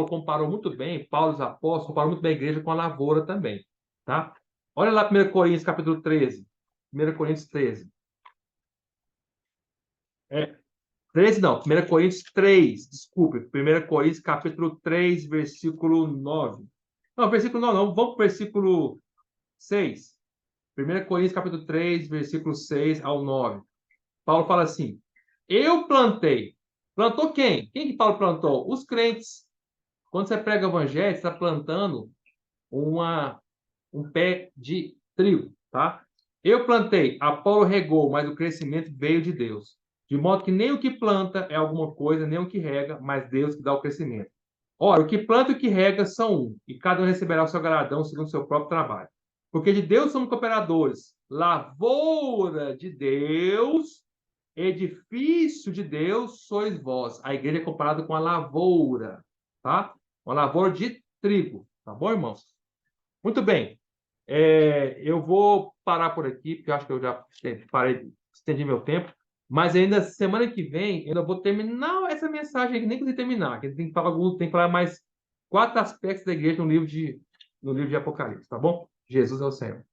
comparou muito bem, Paulo e os apóstolos comparou muito bem a igreja com a lavoura também, tá? Olha lá 1 Coríntios, capítulo 13. 1 Coríntios 13. 13 não, 1 Coríntios 3, desculpe. 1 Coríntios, capítulo 3, versículo 9. Não, versículo 9 não, vamos para o versículo 6. 1 Coríntios, capítulo 3, versículo 6 ao 9. Paulo fala assim: eu plantei. Plantou quem? Quem que Paulo plantou? Os crentes. Quando você prega o evangelho, você está plantando um pé de trigo, tá? Eu plantei, Apolo regou, mas o crescimento veio de Deus. De modo que nem o que planta é alguma coisa, nem o que rega, mas Deus que dá o crescimento. Ora, o que planta e o que rega são um, e cada um receberá o seu galardão segundo o seu próprio trabalho. Porque de Deus somos cooperadores, lavoura de Deus, edifício de Deus sois vós. A igreja é comparada com a lavoura, tá? Uma lavoura de trigo, tá bom, irmãos? Muito bem. Eu vou parar por aqui, porque eu acho que eu já parei, estendi meu tempo. Mas ainda semana que vem, eu ainda vou terminar essa mensagem aqui, nem que terminar, que tem que falar tem que falar mais 4 aspectos da igreja no livro de Apocalipse, tá bom? Jesus é o Senhor.